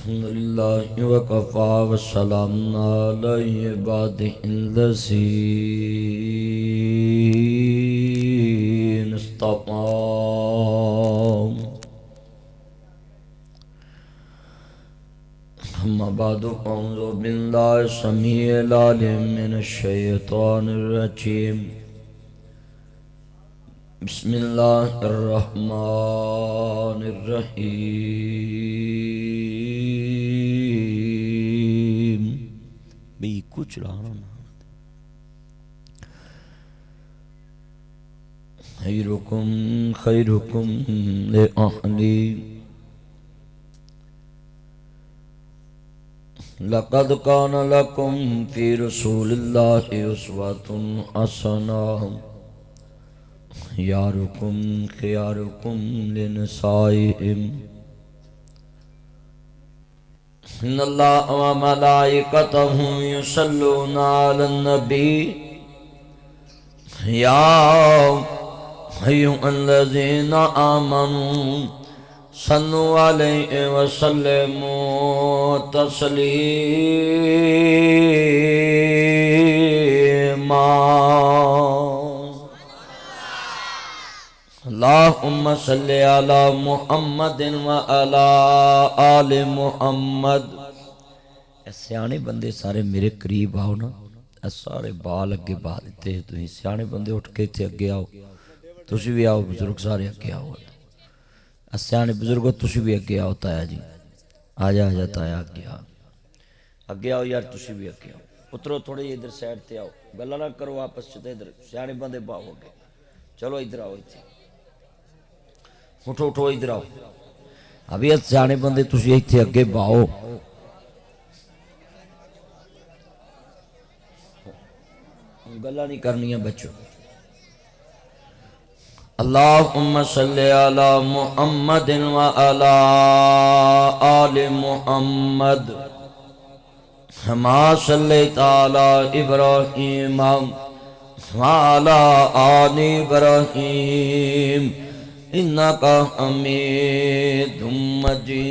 अल्हम्दुलिल्लाह वकफ़ा वस्सलामुन अला इबादिहिल्लज़ीन इस्तफ़ा। अम्मा बअदु अऊज़ु बिल्लाहि समीइल अलीम मिनश्शैतानिर रजीम। बिस्मिल्लाहिर्रहमानिर्रहीम। भी कुछ लाना खैरुकुम खैरुकुम लिअहली लक़द कान लकुम फ़ी रसूलिल्लाहि उस्वतुन हसनह यारुकुम खियारुकुम लिनिसाइहिम इन्नल्लाहा व मलाइकतहु युसल्लूना अलन नबी या अय्युहल्लज़ीना आमनू सल्लु अलैहि व सल्लिमू तस्लीमा। अल्लाहुम्मा सल्लि अला मुहम्मदिन व अला आलि मुहम्मद। सियाने बंदे सारे मेरे करीब आओ ना। सारे बाल अगे बा दिते। तुसीं सियाने बंदे उठ के इत्थे अगे आओ। तुसीं भी आओ बुजुर्ग सारे अगे आओ। सियाने बुजुर्गो तुसीं भी अगे आओ। ताया जी आजा आजा ताया अगे आ। अगे आओ यार तुसीं भी अगे आओ। पुत्रो थोड़े इधर साइड ते आओ। गल्लां ना करो आपस च। इधर सियाने बंदे बाओ अगे। चलो इधर आओ। इत्थे उठो उठो इधर आओ। अभी सियाने बंदे तुसीं इत्थे अगे बाओ। गल्लां नहीं करनियां बच्चों। अल्लाहुम्मा सल्लि अला मुहम्मदिन व अला आलि मुहम्मद कमा सल्लैता अला इब्राहीम व अला आलि इब्राहीम इन्नका हमीदुम मजीद।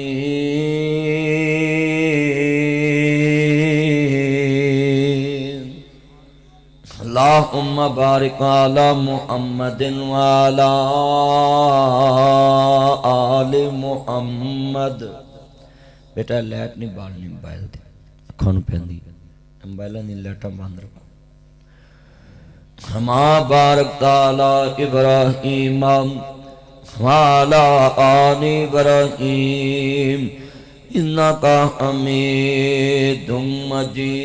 अल्लाहुम्मा बारिक अला मुहम्मदिन व अला आलि मुहम्मद। बेटा लाइट नहीं बालनी मोबाइल दी। अखां नूं पैंदी मोबाइलां दी लाइटां बंद रखो। कमा बारक अला इब्राहीम व अला आलि इब्राहीम इन्नका हमीदुम मजीद।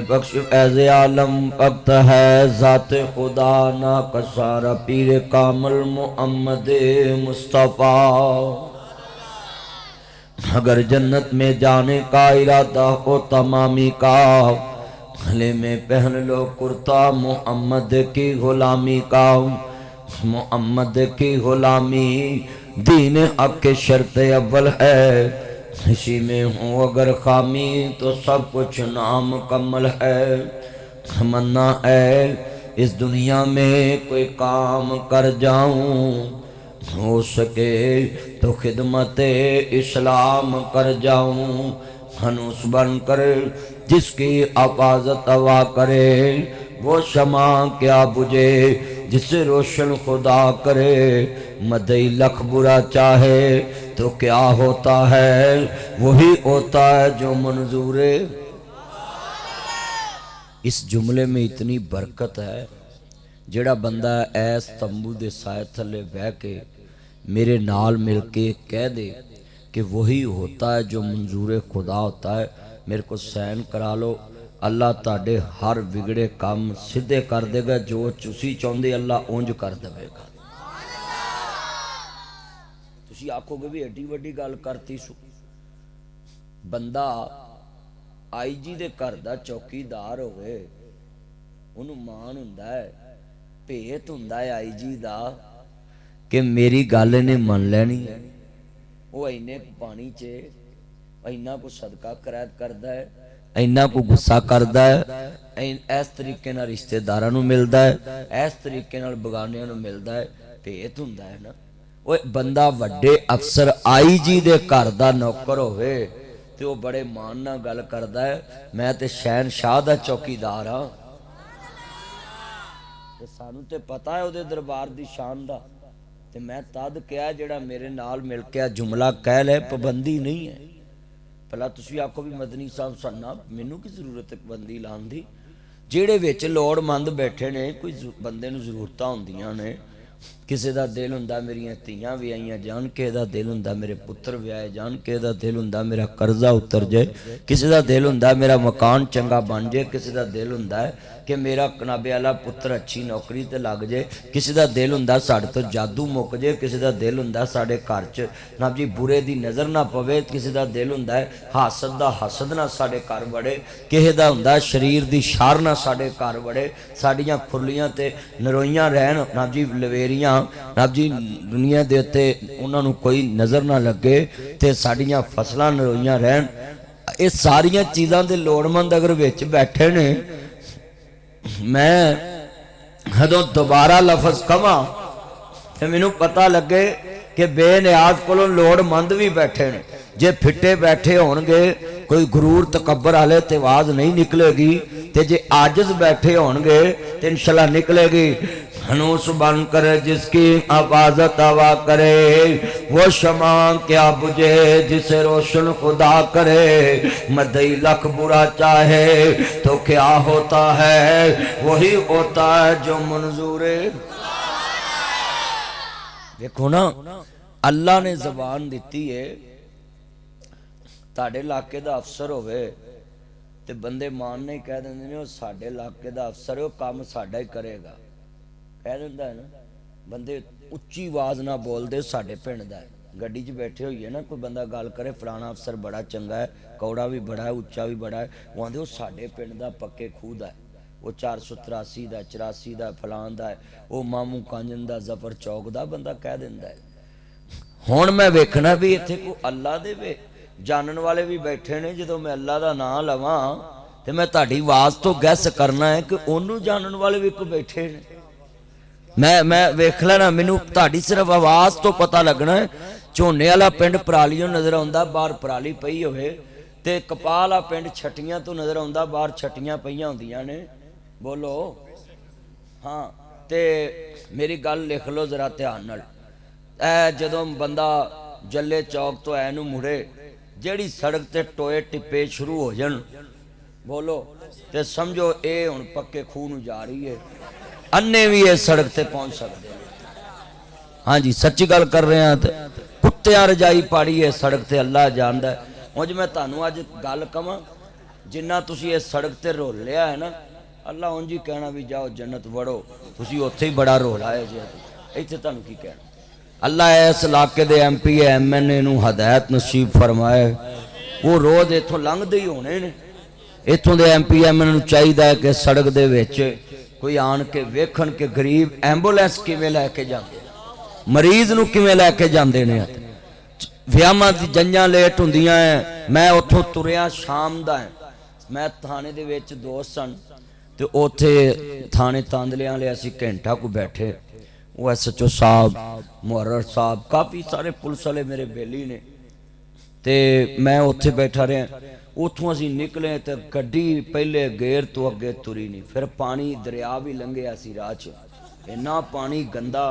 बख्श ऐज़े आलम वक्त है ज़ात खुदा ना कसारा पीर कामल मोहम्मद मुस्तफ़ा। अगर जन्नत में जाने का इरादा हो तमामी का गले में पहन लो कुर्ता मोहम्मद की गुलामी का। मोहम्मद की गुलामी दीन हक के शर्त अव्वल है। इसी में हूँ अगर खामी तो सब कुछ नामुकम्मल है। तमन्ना है इस दुनिया में कोई काम कर जाऊं। हो सके तो खिदमत इस्लाम कर जाऊं। हनूस बनकर जिसकी हिफाजत हवा करे वो शमा क्या बुझे जिसे रोशन खुदा करे। मदई लख बुरा चाहे तो क्या होता है वही होता है जो मंजूर है। इस जुमले में इतनी बरकत है। जेड़ा बंदा ऐस तंबू दे साए थले बह के मेरे नाल मिल के कह दे कि वही होता है जो मंजूर खुदा होता है। मेरे को सैन करा लो। अल्लाह ताड़े हर बिगड़े काम सीधे कर देगा। जो तुसी चाहते अल्लाह उंज कर देगा। तुसी आखोगे भी एडी वड्डी गल करती सु। बंदा आई जी दे घर दा चौकीदार होवे उन्हों मान हुंदा है भेत हुंदा है आई जी दा कि मेरी गल इन्हें मन लैनी है। वो इन्ने पानी च इन्ना को सदका करैत करदा है इन्ना को गुस्सा करता है, इस तरीके नाल रिश्तेदारां नूं मिलदा है, इस तरीके नाल बगानियां नूं मिलदा है। भेत हुंदा है ना। वो बंदा वड्डे अफसर आई जी दे घर दा नौकर होवे ते वो बड़े मान नाल गल करदा है, मैं ते शहनशाह दा चौकीदार हाँ। ते सानू ते पता है उहदे दरबार दी शान दा। ते मैं तद कहा जिहड़ा मेरे नाल मिल के जुमला कह ले पाबंदी नहीं है। भला तुसीं आखो भी मदनी साहब सन्ना मैनू की जरूरत है पाबंदी लाउण दी। जिहड़े विच लोड़मंद बैठे ने, कोई बंदे नूं जरूरतां हुंदियां ने, किसी का दिल हुंदा मेरियां धीआं विआहियां जान, किसी का दिल हुंदा मेरे पुत्र विआहे जान, किसी का दिल हुंदा मेरा कर्जा उतर जाए, किसी का दिल हुंदा मेरा मकान चंगा बन जाए, किसी का दिल हुंदा है कि मेरा कनाबे वाला पुत्र अच्छी नौकरी ते लग जाए, किसी का दिल हुंदा साडे तो जादू मुक जाए, किसी का दिल हुंदा साडे घर च ना जी बुरे दी नज़र ना पवे, किसी का दिल हुंदा है हासद दा हसद ना साडे घर वड़े, किसी का हुंदा शरीर दी शार ना साडे घर वड़े, साडियां खुरलियां ते नरोइयां रहन ना जी लवेरियां ना जी दुनिया दे उत्ते उन्हां नूं कोई नज़र ना लगे ते साडियां फसलां नरोइयां रहन। ये सारियां चीज़ां दे लोड़मंद अगर विच बैठे ने, मैं हदों दोबारा लफज कवां ते मैनू पता लगे कि बेनियाज कोलों लोड़मंद भी बैठे ने। जे फिटे बैठे होणगे कोई गुरूर तकबर वाले ते आवाज नहीं निकलेगी, ते जे आजिज बैठे होणगे ते इंशाअल्लाह निकलेगी। हनूस बन कर जिसकी आवाजत हवा करे, वो शमा क्या बुझे जिसे रोशन खुदा करे। मदई लख बुरा चाहे तो क्या होता है, वही होता है जो मंजूरे। देखो ना, अल्लाह ने जबान दी है। ताड़े इलाके का अफसर होवे ते बंदे मान नहीं कह देंगे ने, साडे इलाके का अफसर है, काम साडा ही करेगा, कह दिंदा है ना। बंदे उच्ची आवाज ना बोलते, साडे पिंड दा गड्डी च बैठे हुई है ना, कोई बंदा गल करे फलाना अफसर बड़ा चंगा है, कौड़ा भी बड़ा है, उच्चा भी बड़ा है, वो आंदे साडे पिंड दा पक्के खूह दा है, वो 483 दा 84 दा फलान दा है, वो मामू कांजन दा जफर चौक दा बंदा कह दिंदा है। हुण मैं वेखना भी इत्थे कोई अल्लाह दे वे जानन वाले भी बैठे ने। जो मैं अल्लाह का नाम लवां तो मैं तुहाडी आवाज़ तो गैस करना है कि ओनू जानन वाले भी कोई बैठे ने। मैं वेख लेना, मैनू तुहाडी सिर्फ आवाज़ तो पता लगना है। झोने वाला पिंड परालीओ नज़र आउंदा, बाहर पराली पई होवे, ते कपाल वाला पिंड छट्टियां तो नज़र आउंदा, बाहर छट्टियां पईयां हुंदियां ने। बोलो हाँ। ते मेरी गल लिख लो जरा ध्यान नाल। जदों बंदा जल्ले चौक तो ऐ नूं मुड़े, जेड़ी सड़क ते टोए टिप्पे शुरू हो जान, बोलो ते समझो ये हुण पक्के खूह नूं जा रही है। अन्ने भी ये सड़क ते पहुंच सकते हैं। हाँ जी, सच्ची गल कर रहे हैं। कुत्तियां रजाई पाड़ी है सड़क ते, अल्लाह जानदा है। उंज मैं तुहानूं अज गल कवां, जिन्ना तुसीं इस सड़क ते रोलिया है ना, अल्लाह उंज ही कहना भी जाओ जन्नत वड़ो, तुसीं उत्थे ही बड़ा रोला है जी। इत्थे तुहानूं की कहना। अल्लाह इस इलाके दे MP MNA नूं हदायत नसीब फरमाए। वो रोज़ इत्थों लंघदे ही होने ने। इत्थों दे MP MNA नूं चाहीदा है कि सड़क दे विच कोई आन के वेखण के गरीब एंबूलेंस किवें लैके जांदे, मरीज नूं किवें लैके जांदे ने। विआहां दी जंजां लेट हुंदियां है, मैं उत्थों तुरिया शाम दा है, मैं थाने दे विच दोस्त सन ते उत्थे थाने तांदलियां वाले असीं घंटा को बैठे, वो SHO साहब, मुहर्रर साहब, काफ़ी सारे पुलिस वाले मेरे बेली ने, ते मैं उत्थे बैठा रहा। उतों असीं निकले तो गड्डी पहले गेर तो अगे तुरी नहीं, फिर पानी दरिया भी लंघिया सी राह च, इन्ना पानी गंदा।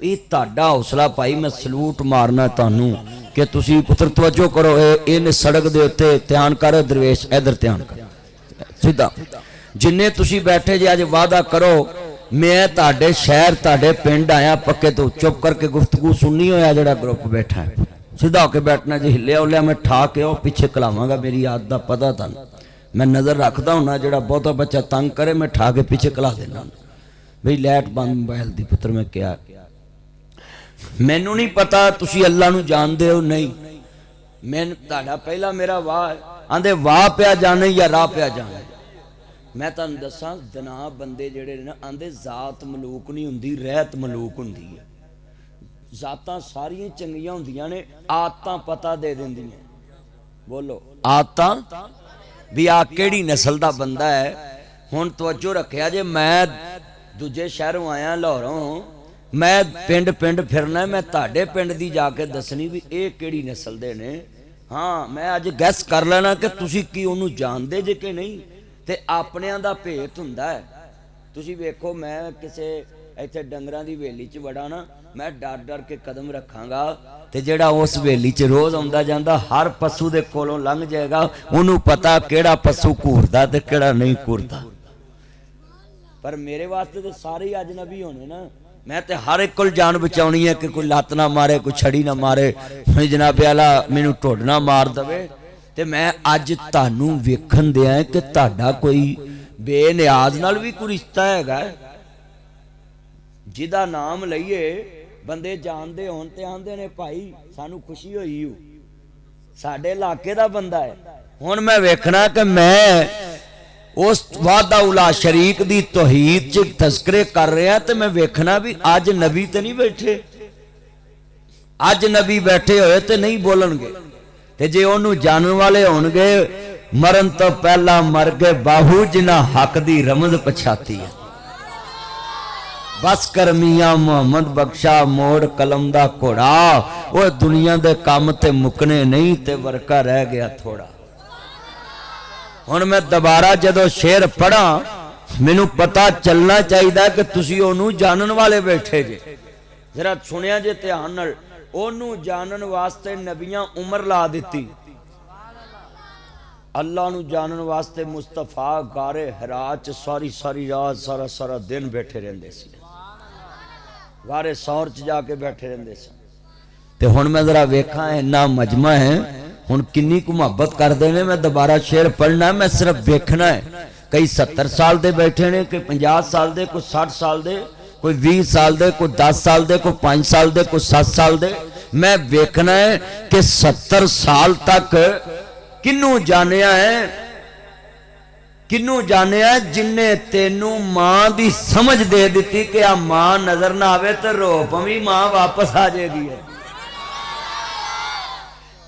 ये तुहाडा हौसला भाई, मैं सलूट मारना तुहानूं कि तुसीं पुत्र तवज्जो करो। इन सड़क दे उत्ते ध्यान कर दरवेश, इधर ध्यान कर सीधा। जिन्ने तुसीं बैठे जे अज वादा करो, मैं तुहाडे शहर तुहाडे पिंड आया पक्के तो चुप करके गुफ्तगू सुननी होया। जिहड़ा ग्रुप बैठा है सीधा होके बैठना, जो हिलिया उलिया मैं ठा के वो पीछे कलावांगा। मेरी आदत का पता था, मैं नज़र रखता हूँ ना, जो बहुता बच्चा तंग करे मैं ठा के पीछे कला देना भाई लाइट बंद मोबाइल की। पुत्र मैं क्या, मैनू नहीं पता तुसी अल्लाह नू जानते हो नहीं। मैं तुहाडा पहला मेरा वाह आंदे वाह पिया जाने या राह पिया जाने। मैं तुहानू दसां, जनाब बंदे जेड़े ना आंदे जात मलूक नहीं हुंदी, रहत मलूक हुंदी है। जातां सारियां चंगियां हुंदियां ने, आदतां पता दे दिंदियां। बोलो आदतां भी आ केड़ी नस्ल दा बंदा है। हुण तवज्जो रखिया जे मैं दूजे शहरों आया लाहौरों, मैं पिंड पिंड फिरना, मैं तुहाडे पिंड दी जाके दसनी भी ये केड़ी नस्ल दे ने। हाँ मैं अज गैस कर लेना कि तुसी की उन्हूं जानदे जे कि नहीं। ते अपनियां दा भेत हुंदा है। तुसी वेखो मैं किसे इत्थे डंगरां दी हवेली च वड़ा ना, मैं डर डर के कदम रखांगा ते जेड़ा उस हवेली च रोज़ आउंदा जांदा हर पशु दे कोलों लंघ जाएगा, उन्हूं पता केड़ा पशु घूरदा ते केड़ा नहीं घूरदा। पर मेरे वास्ते तो सारे ही अजनबी होने ना। मैं तो हर एक को जान बचाउणी है कि कोई लत्त ना मारे, कोई छड़ी ना मारे, जनाबे आला मैनू ढुड ना मार दवे। ते मैं अज तुहानू वेखण दिया है कि तुहाडा कोई बेनियाज नाल भी कोई रिश्ता हैगा, जिहदा नाम लईए बंदे जानदे होण ते आंदे ने भाई सानू खुशी होई हो, साडे इलाके दा बंदा है। हुण मैं वेखना कि मैं उस वादा उला शरीक दी तौहीद च तस्करे कर रहा, तो मैं वेखना भी अज नबी तो नहीं बैठे, अज नबी बैठे होए तो नहीं बोलणगे। ते जे ओनू जानन वाले होणगे, मरण तो पहला मर गए बाहू जिन्हां हक दी रमज पछाती है। बस कर मियां मुहम्मद बख्शा मोड़ कलम दा घोड़ा, वो दुनिया दे काम ते मुकने नहीं ते वर्का रह गया थोड़ा। हुण मैं दोबारा जदों शेर पढ़ा, मैनू पता चलना चाहिए कि तुसी ओनू जानन वाले बैठे जे। जरा सुनिया जे ध्यान नाल, ओनू जानन वास्ते नबियां उम्र ला दिती, अल्लाह नू जानन वास्ते मुस्तफा गारे हिरा च सारी सारी रात सारा सारा दिन बैठे रहंदे सी, गारे सौर च जाके बैठे रहंदे सी। ते हुण मैं जरा वेखा इन्ना मजमा है, हुण किन्नी कु मुहब्बत करदे ने। मैं दोबारा शेर पढ़ना, मैं सिर्फ वेखना है। कई 70 साल दे बैठे ने, कोई 50 साल दे, कोई 60 साल दे, कोई 20 साल दे, कोई 10 साल दे, कोई 5 साल दे, कोई 7 साल दे। मैं वेखना है कि 70 साल तक किन्नू जानिया है, किन्नू जानिया जिन्ने तेनू मां दी समझ दे दी कि आ मां नजर ना आवे तो रो पवी, मां वापस आ जाएगी।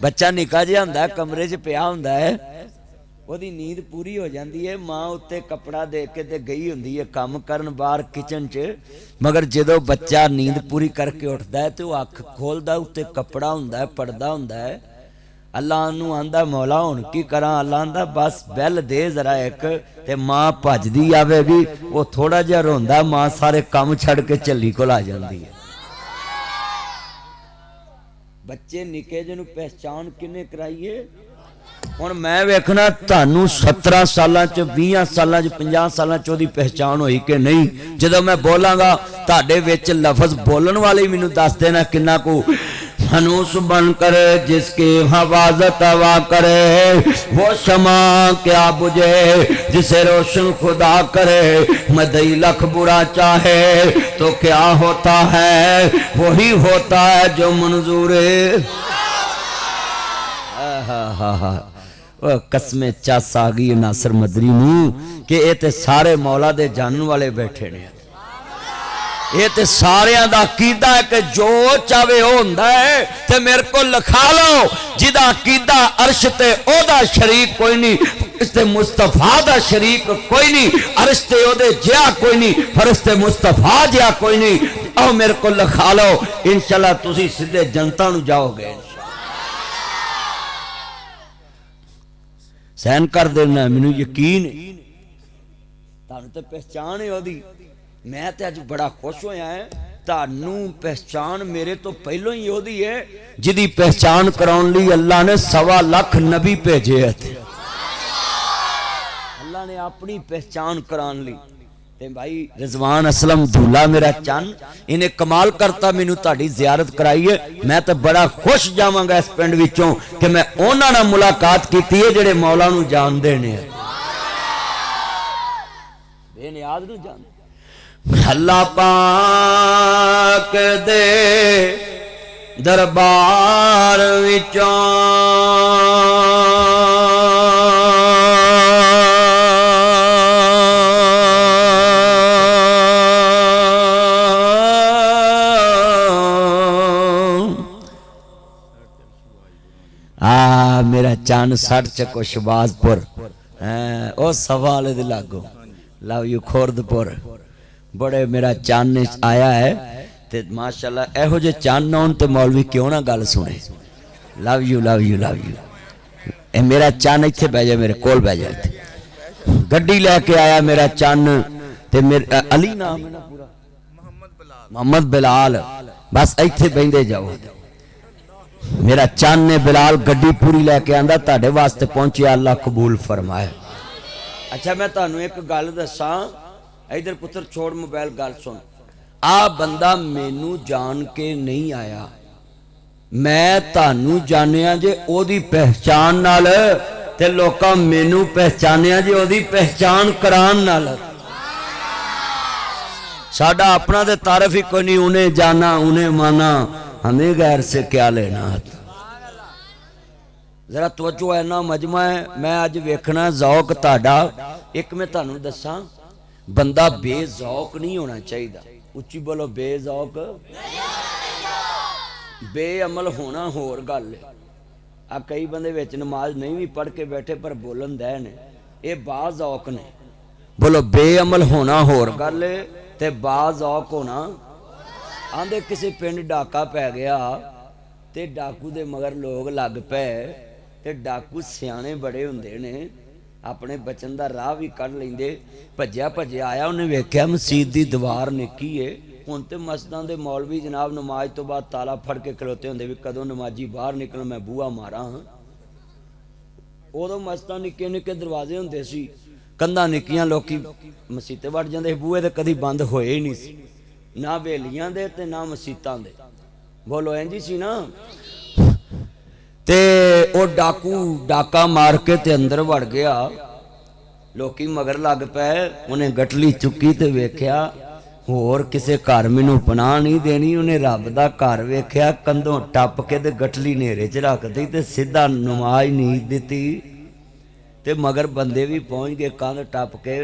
बच्चा निका जिहा हुंदा कमरे च पिया हुंदा है, ओदी नींद पूरी हो जाती है, मां उत्ते कपड़ा दे के ते गई हुंदी है काम करन बाहर किचन च। मगर जदों बच्चा नींद पूरी करके उठदा है तो अख खोलदा, उत्ते कपड़ा हुंदा है, पर्दा हुंदा है। अल्लाह नू आंदा मौला हुण की करा, अल्लाह आंदा बस बैल दे जरा एक, ते मां भजदी आवेगी, वो थोड़ा जिहा रोंदा, मां सारे काम छड़ के झल्ली कोल आ जांदी है। बच्चे निके जिन्हों पहचान किने कराइए। हुण मैं वेखना तुहानू 17 सालां च 20 सालां च 50 सालां च ओदी पहचान होई कि नहीं। जदों मैं बोलांगा तुहाडे विच लफज बोलन वाले मैनू दस देना किन्ना को फनूस बन करे जिसकी हवाजत हवा करे, वो शमा क्या बुझे जिसे रोशन खुदा करे। मदई लख बुरा चाहे तो क्या होता है, वही होता है जो मंजूर है। कसमें चस आ गई नासर मदरी नू कि ये ते सारे मौला दे जानन वाले बैठे ने। ये ते सारियां दा अकीदा है कि जो चाहे वो हुंदा है, ते मेरे को लिखा लो जिदा अकीदा अर्श ते ओदा शरीक कोई नहीं, फरिश्ते मुस्तफा दा शरीक कोई नहीं, अर्श ते ओदे जिहा कोई नहीं, फरिश्ते मुस्तफा जिहा कोई नहीं। आओ मेरे को लिखा लो, इंशाल्लाह तुसी सीधे जनता नू जाओगे। सहन कर देना, मैनू यकीन तुहानू ते पहचान है ओदी। मैं तो अज बड़ा खुश होया है, तुहानू पहचान मेरे तो पहलों ही ओदी है जिदी पहचान कराउण लई अल्लाह ने 1.25 लाख नबी भेजे है। अल्लाह ने अपनी पहचान कराउण लई। ते भाई रिजवान असलम दूल्हा मेरा चन, इन्हें कमाल करता, मैनू तुहाडी जियारत कराई है। मैं तो बड़ा खुश जावांगा इस पिंड विचों कि मैं उन्हां नाल मुलाकात कीती है जिहड़े मौला नू जानदे ने, बेनियाज नू जानदे। अल्लाह पाक दे दरबार विचों मेरा चंद सड़ चको शबाजपुर ਉਹ ਸਵਾ ਵਾਲੇ ਦੇ ਲਾਗੋ ਲਵ ਯੂ ਖੁਰਦਪੁਰ बड़े मेरा चंद आया है ते माशाअल्लाह एहो जे चंद आउण ते मौलवी क्यों ना गल सुने love you love you love you ए मेरा चंद इत्थे बह जा मेरे कोल बह जा इत्थे गड्डी लेके आया मेरा चंद ते मेरे अली नाम है ना पूरा मोहम्मद बिलाल बस इत्थे बहिंदे जाओ मेरा चंद ने बिलाल गड्डी पूरी लेके आंदा तुहाडे वास्ते पहुंचे अल्लाह कबूल फरमाए। अच्छा मैं तुहानू एक गल दसां इधर पुत्र छोड़ मोबाइल गल सुन आ बंदा मैनू जान के नहीं आया मैं तानू जानिया जे ओदी पहचान नाल ते लोकां मैनू पहचानिया जे ओदी पहचान करान नाल साडा अपना ते तारफ ही कोई नहीं उन्हें जाना उन्हें माना हमें गैर से क्या लेना। जरा तवज्जो है ना मजमा है मैं अज वेखना जौक ताडा एक मैं तानू दसां बंदा बेजौक नहीं होना चाहिए उच्ची बोलो बेजौक बेअमल होना होर गल आ कई बंदे विच नमाज नहीं भी पढ़ के बैठे पर बोलन दे ने ये बाजौक ने बोलो बेअमल होना होर गल ते बाजौक होना आंदे किसी पिंड डाका पै गया ते डाकू दे मगर लोग लग पे ते डाकू सियाने बड़े हुंदे ने अपने बचन का राह भी कढ़ लेंदे भज्या भज्या आया उन्हें वेख्या मसीत की दीवार निकी है हुण ते मस्जिदां दे मौलवी जनाब नमाज तो बाद ताला फड़ के खलोते होंदे भी कदों नमाजी बाहर निकल मैं बूहा मारा उदों मस्जिदां निक्के निक्के दरवाजे हुंदे सी कंधां निक्कियां लोकी मसीते वड़ जांदे बूहे ते कदी बंद होए ही नहीं सी ना बेलियां दे ते ना मसीतां दे बोलो इंज सी ना ते ओ डाकू डाका मार के ते अंदर वड़ गया लोकी मगर लग पे उन्हें गटली चुकी ते वेख्या होर किसे घर मैनू पनाह नहीं देनी उन्हें रब दा घर वेख्या कंधों टप के ते गटली नेरे च रख दी ते सीधा नमाज नीत दिती ते मगर बंदे भी पहुंच गए कंध टप के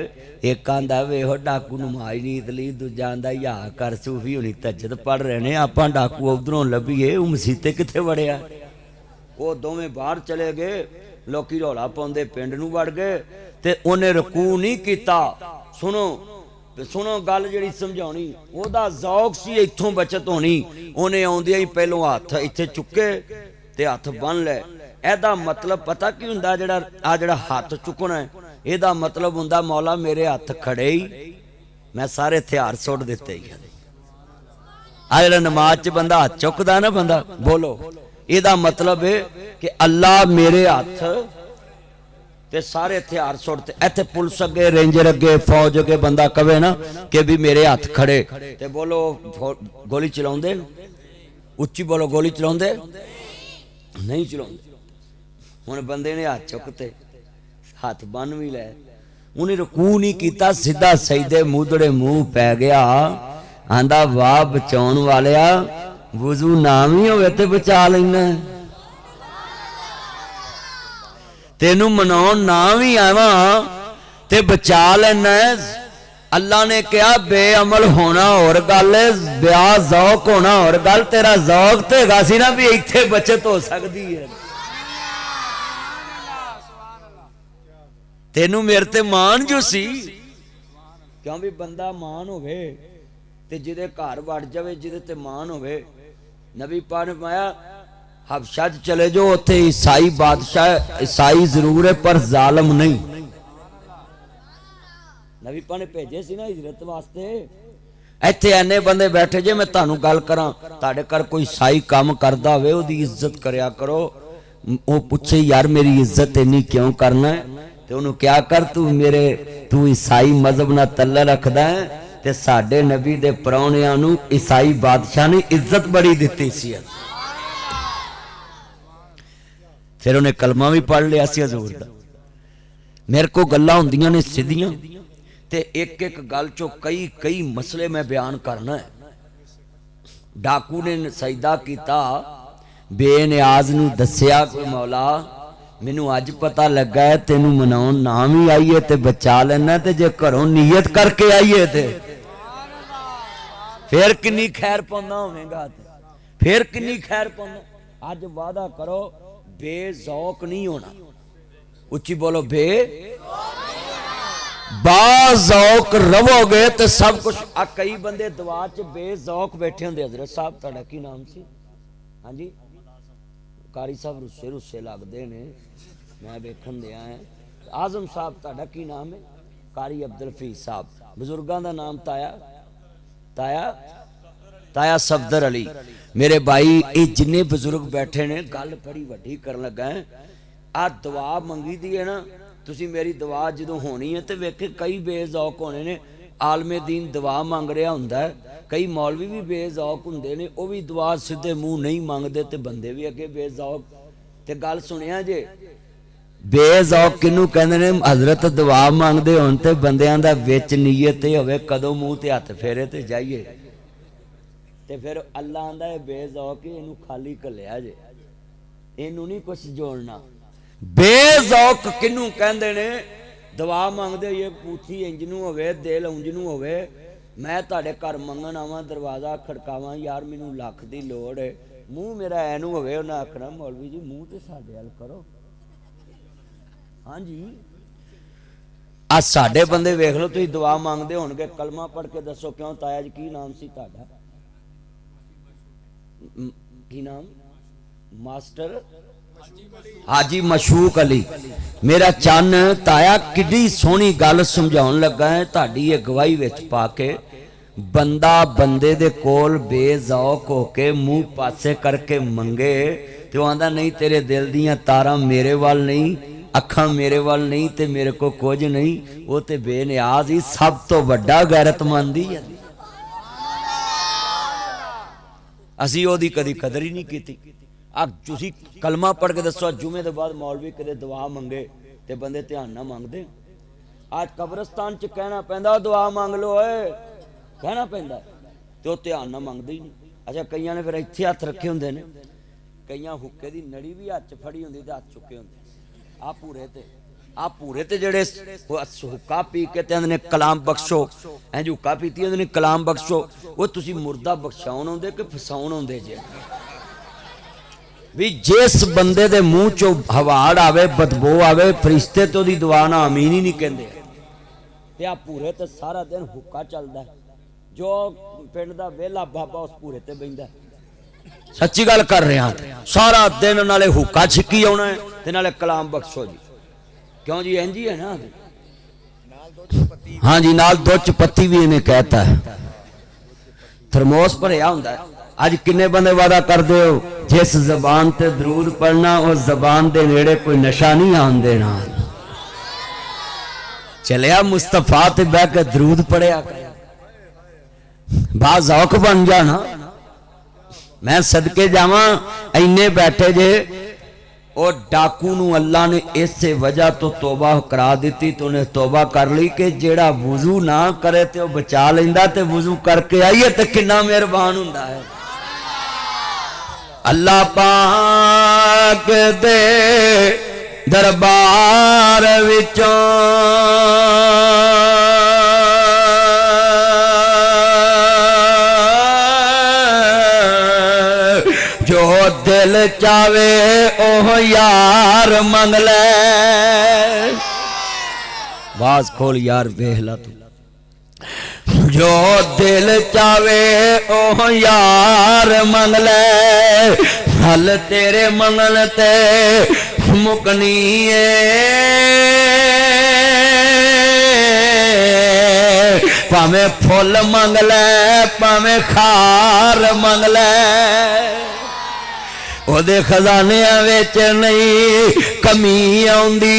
एक आंदा वेहो डाकू नमाज नीत ली दूजा आंदा या कर सूफी हुणी तज्जद पढ़ रहे ने आपां डाकू उधरों लभीए वो मसीते कित्थे वड़िया वो दोवें बाहर चले गए लोकी रौला पाउंदे पिंड नूं वड़ गए ते उन्हें रकू नहीं कीता। सुनो सुनो गल जिहड़ी समझाउणी ओहदा ज़ौक सी इत्थों बचत होनी उन्हें आउंदियां ही पहलों हत्थ इत्थे चुके ते हत्थ बन लै एदा मतलब पता की हुंदा जिहड़ा हत्थ चुकना है एदा मतलब हुंदा मौला मेरे हत्थ खड़े ही मैं सारे हथियार सुट दिते ही आ जिहड़ा नमाज च बंदा हत्थ चुकदा ना बंदा बोलो ਇਹਦਾ मतलब है कि अल्लाह मेरे हथ ते सारे हथियार सुट इत्थे पुलिस अगे रेंजर अगे फौज अगे बंदा कवे ना कि भी मेरे हथ खड़े ते बोलो गोली चलाउंदे उच्ची बोलो गोली चलाउंदे नहीं चलाउंदे हुण बंदे ने हाथ चुकते हाथ बन भी लै उन्हें रकू नहीं कीता सीधा सजदे मूधड़े मुंह पै गया आंदा वाह बचाउण वालिया वुजू नाम ही होवे ते बचा लेना तेनू मनाउण नाम ही आवा ते बचा लेना। अल्लाह ने कहा बेअमल होना और गल ब्याह ज़ौक होना और गल तेरा ज़ौक ते हैगा सी ना भी इत्थे बचत हो सकती है तेनू मेरे ते मान जो सी क्यों भी बंदा मान होवे ते जिदे घर वड़ जावे जिदे ते मान होवे नबी पाक ने फरमाया हबशा चले जाओ उत्थे ईसाई बादशाह ईसाई जरूर है पर जालिम नहीं नबी पाक ने भेजे सी ना हिजरत वास्ते इत्थे इन्ने बंदे बैठे जे मैं तुहानू गल करां तुहाडे घर कोई ईसाई काम करदा होवे ओदी इज्जत करया करो वो पूछे यार मेरी इज्जत इन्नी क्यों करना है ते उन्होंने क्या कर तू ईसाई मजहब ना तल्ला रखदा है ते साडे नबी दे परौणियां नूं ईसाई बादशाह ने इज्जत बड़ी दित्ती सी फिर उन्हें कलमा भी पढ़ लिया सी हजूर दा मेरे को गल्लां हुंदियां ने सीधियां ते एक एक गल चो कई कई मसले मैं बयान करना है। डाकू ने सजदा कीता बेनियाज नूं दस्सिया कोई मौला मैनू अज पता लगा है तेनू मनाउण नाम ही आईए ते बचा लेना ते जे घरों नीयत करके आईए ते फिर किन्नी खैर पाउंदा होवेगा फिर किन्नी खैर पाउंदा। अज वादा करो बेजौक नहीं होना उच्ची बोलो बे बाज़ौक रवोगे तो सब कुछ। आ कई बंदे दुआ च बेज़ौक बैठे होंगे। हजरत साहब तुहाडा की नाम सी? हाँ जी, कारी साहब रुस्से रुस्से लगते ने, मैं वेखन दिया है। आजम साहब तुहाडा की नाम है? कारी अब्दुल हफीज साहब। बुजुर्गों का नाम ताया ताया ताया सफदर अली। मेरे भाई ये जिन्ने बुजुर्ग बैठे ने गल बड़ी वड्डी करन लगा है। आ दुआ मंगी दी है ना, तुसी मेरी दुआ जो होनी है तो वेखे कई बेज़ौक होने ने। आलमे दीन दुआ मंग रहा हुंदा है, कई मौलवी भी बेज़ौक हुंदे ने, वो भी दुआ सीधे मूँह नहीं मंगते तो बंदे भी अगे बेज़ौक। ते गल सुनिया जे बेज़ौक किनू कहंदे ने? हजरत दुआ मंगदे होण ते बंदियां दा विच नीयत होवे कदों मूँह ते हथ फेरे ते जाइए, ते फिर अल्लाह आंदा है बेज़ौक इनू खाली घल्लिया जे, इनू नहीं कुछ जोड़ना। बेज़ौक किनू कहंदे ने? दुआ मंगदे ये पूथी इंजनू होवे, दिल उंजनू होवे, मैं तुहाडे घर मंगण आवां, दरवाजा खड़कावां, यार मैनू लख दी लोड़ है, मूँह मेरा ऐनू होवे, उन्हें आखना मौलवी जी मूँह ते साडे हल करो। हाँ जी, आ साडे बंदे वेख लो, तुसीं दुआ मंगदे होणगे, कलमा पढ़ के दसो क्यों ताया जी की नाम सी तुहाडा? की नाम? मास्टर हाजी मशूक अली। मेरा चन ताया किड्डी सोहनी गल समझाउण लगा है तुहाडी अगवाई विच पा के। बंदा बंदे दे कोल बेज़ौक होके मुंह पासे करके मंगे तो आंदा नहीं तेरे दिल दियां तारां मेरे वाल नहीं, अखां मेरे वाल नहीं, ते मेरे को कुछ नहीं, वो ते बेनियाज ही सब तो वड्डा गैरतमंद ही है। असी ओदी कदी कदर ही नहीं की। अब तुसी कलमा पढ़ के दसो जुमे के बाद मौलवी कदे दुआ मंगे ते बंदे ध्यान ना मंगते। आज कब्रस्तान च कहना पैंदा दुआ मंग लो, कहना पैंदा तो ध्यान ना मंगते ही नहीं। अच्छा कईयां ने फिर इत्थे हथ रखे होंदे ने, कईयां हुक्के दी नड़ी भी हथ च फड़ी होंदी ते हथ चुके होंदे। आ पूरे ते जेड़े हुक्का पी के ते आंदे ने कलाम बख्शो, इंज हुक्का पीती होंदे ने कलाम बख्शो, वो तुसी मुर्दा बख्शाउण आउंदे कि फसाउण आउंदे जे? भी जिस बंदे दे मुंह चो हवाड़ आवे, बदबू आवे, फरिश्ते तो दी दुआ ना आमीन ही नहीं कहंदे। ते आ पूरे ते सारा दिन हुक्का चलदा है, जो पिंड दा वेला बाबा उस पूरे ते बहिंदा। सच्ची गल कर रहा, सारा दिन नाले हुक्का छिकी आउणा है ते नाले कलाम बख्शो जी। क्यों जी? इंज ही है ना। हाँ जी, नाल दो चपत्ती भी इन्हें कहता है, थर्मोस भरिया हुंदा है। अज किन्ने बंदे वादा करदे हो जिस जबान ते दरूद पढ़ना उस जबान दे नेड़े कोई नशा नहीं आन देना। चलिया मुस्तफा ते बह के दरूद पढ़िया कर, बाज़ौक बन जाना। मैं सदके जावां इन्ने बैठे जे, और डाकू नू अल्लाह ने इस वजह तो तौबा करा दी, तो उन्हें तौबा कर ली कि जेड़ा वुजू ना करे तो बचा लेंदा, ते वुजू करके आइए तो कितना मेहरबान हुंदा है। अल्लाह पाक दे दरबार विचों जो दिल चावे ओह यार मंग ले। आवाज खोल यार बेहला तू। जो दिल चावे ओह यार मंग ले, हल तेरे मंगल ते मुकनी भावें फुल मंग ले भावें खार मंग ले, ओदे खजाने विच नहीं कमी आउंदी।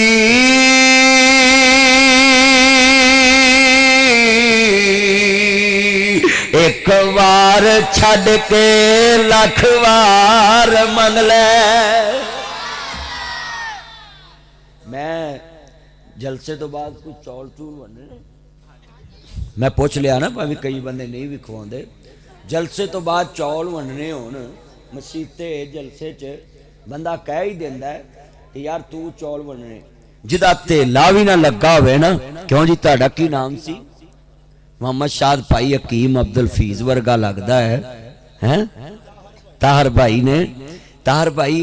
एक बार छड़ के लख बार मंग ले। मैं जलसे तो बाद कोई चौल चूल बनने, मैं पूछ लिया ना, भाभी कई बंदे नहीं भी खवाते। जलसे तो बाद चौल वंडने होण मसीते जलसे च बंदा कह ही देंदा है कि यार तू चौल वंडने, जिदा तेला भी ना लगा होवे ना। क्यों जी तुहाडा की नाम सी? मोहम्मद शाद भाई हकीम अब्दुल फीज वर्गा लगता है, हैं? ताहर भाई ने, ताहर भाई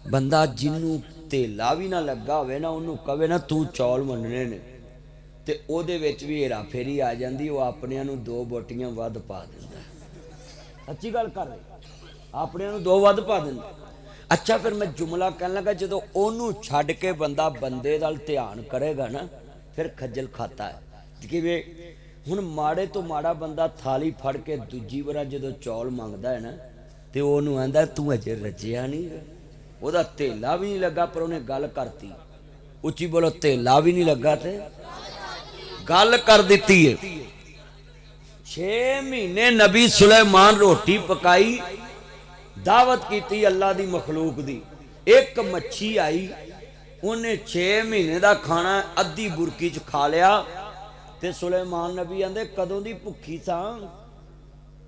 बंदा जिन्नू तेला भी ना लगा होवे ना, उन्होंने कहे ना तू चौल वंडने ने, तो ਉਹਦੇ ਵਿੱਚ भी हेरा फेरी आ जाती, वो अपने नूं 2 बोटियां वध पा दिंदा। अच्छी गल कर रहे, अपने नूं 2 वध पा दिंदा। अच्छा फिर मैं जुमला कह लगा, जो ओनू छड्ड के बंदा बंदे नाल ध्यान करेगा ना, फिर खज्जल खाता है। कि वे हुण माड़े तो माड़ा बंदा थाली फड़ के दूजी वार जो चौल मंगदा है ना, तो ओनू आंदा तू अजे रजिया नहीं, ਉਹਦਾ ਧੇਲਾ भी नहीं लगा, पर उन्हें गल करती। उची बोलो, ਧੇਲਾ भी नहीं लगा तो गल कर दी है। 6 महीने नबी सुलेमान रोटी पकाई, दावत की अल्लाह की मखलूक दी। एक मच्छी आई, उन्हें 6 महीने का खाना अद्धी बुरकी च खा लिया। ते सुलेमान नबी आंदे कदों दी भुखी सा?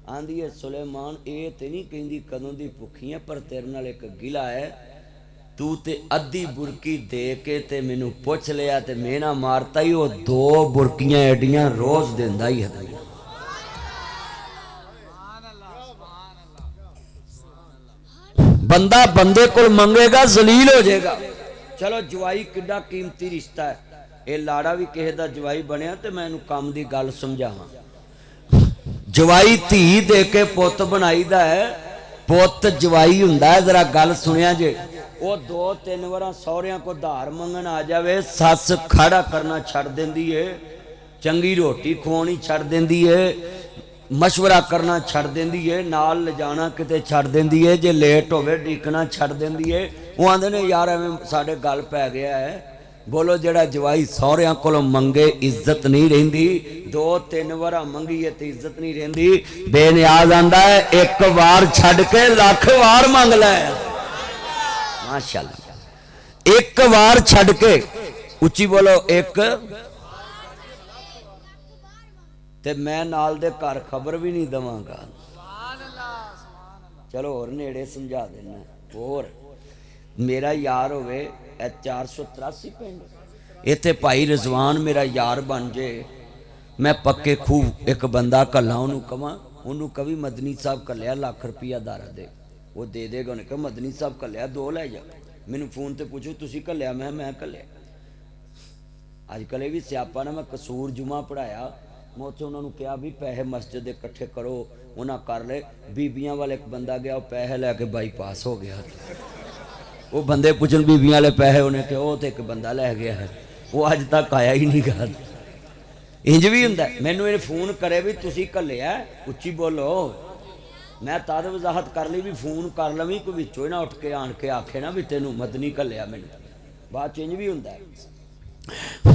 आंदी है सुलेमान ये तो नहीं कहती कदों दी भुखी है, पर तेरे नाल एक गिला है, तू ते अद्धी बुरकी दे के ते मैनू पुछ लिया ते मेना मारता ही, वो 2 बुरकियां एडियां रोज देंदा ही है। बंदा बंदे को मंगेगा जलील हो जाएगा। चलो जवाई किड्डा कीमती रिश्ता है, ये लाड़ा भी किसी का जवाई बनया, तो मैं इनू काम की गल समझावां। जवाई धी दे के पुत बनाईदा है, पुत जवाई हुंदा है। जरा गल सुनिया जे, वो 2-3 बार सौहरियां को धार मंगन आ जावे, सस खड़ा करना छड़ देंदी है, चंगी रोटी खवानी छड़ देंदी है, मशवरा करना छड़ देंदी है, नाल ले जाना किते छड़ देंदी है, जे लेट होवे ढीकना छड़ देंदी है। वो आंदे ने यार एवें साडे गल पै गया है। बोलो जेड़ा जवाई सौहरियां कोलों मंगे इज्जत नहीं रहिंदी, 2-3 बार मंगीए ते इज्जत नहीं रहिंदी। बेनियाज आंदा है एक बार छड़ के लख बार मंग लै। माशाअल्लाह, एक बार छड़ के, उच्ची बोलो एक, ते मैं नाल दे घर खबर भी नहीं दवांगा। चलो होर नेड़े समझा देना। होर मेरा यार होवे 483 पिंड, इत्थे भाई रिजवान मेरा यार बन जे, मैं पक्के खूह एक बंदा कला, उन्होंने कवां, उन्होंने कभी मदनी साहब कलिया लाख रुपया दारा दे, वो दे देगा। उन्हें कहा मदनी साहब कलिया 2 लै जा। मैनू फोन ते पूछो तुसी कलिया? मैं कलिया। अजकल ये भी स्यापा ना, मैं कसूर जुमा पढ़ाया, मैं उत्थे उन्होंने कहा भी पैसे मस्जिद इकट्ठे करो, उन्हें कर ले। बीबियां वाले एक बंदा गया, पैसे लैके बाईपास हो गया। वो बंदे पुछन बीबियां वाले पैसे, उन्हें कहा वो तो एक बंदा लै गया है, वो अज तक आया ही नहीं घर। इंज भी हुंदा। मैनू ये फोन करे भी तुसी कलिया, उच्ची बोलो। मैं तद वजाहत कर ली भी फोन कर लवी, कोई विचों ना उठ के आन के आखे ना भी तेनू मदनी कलिया। मैनू बाद इंज भी हुंदा।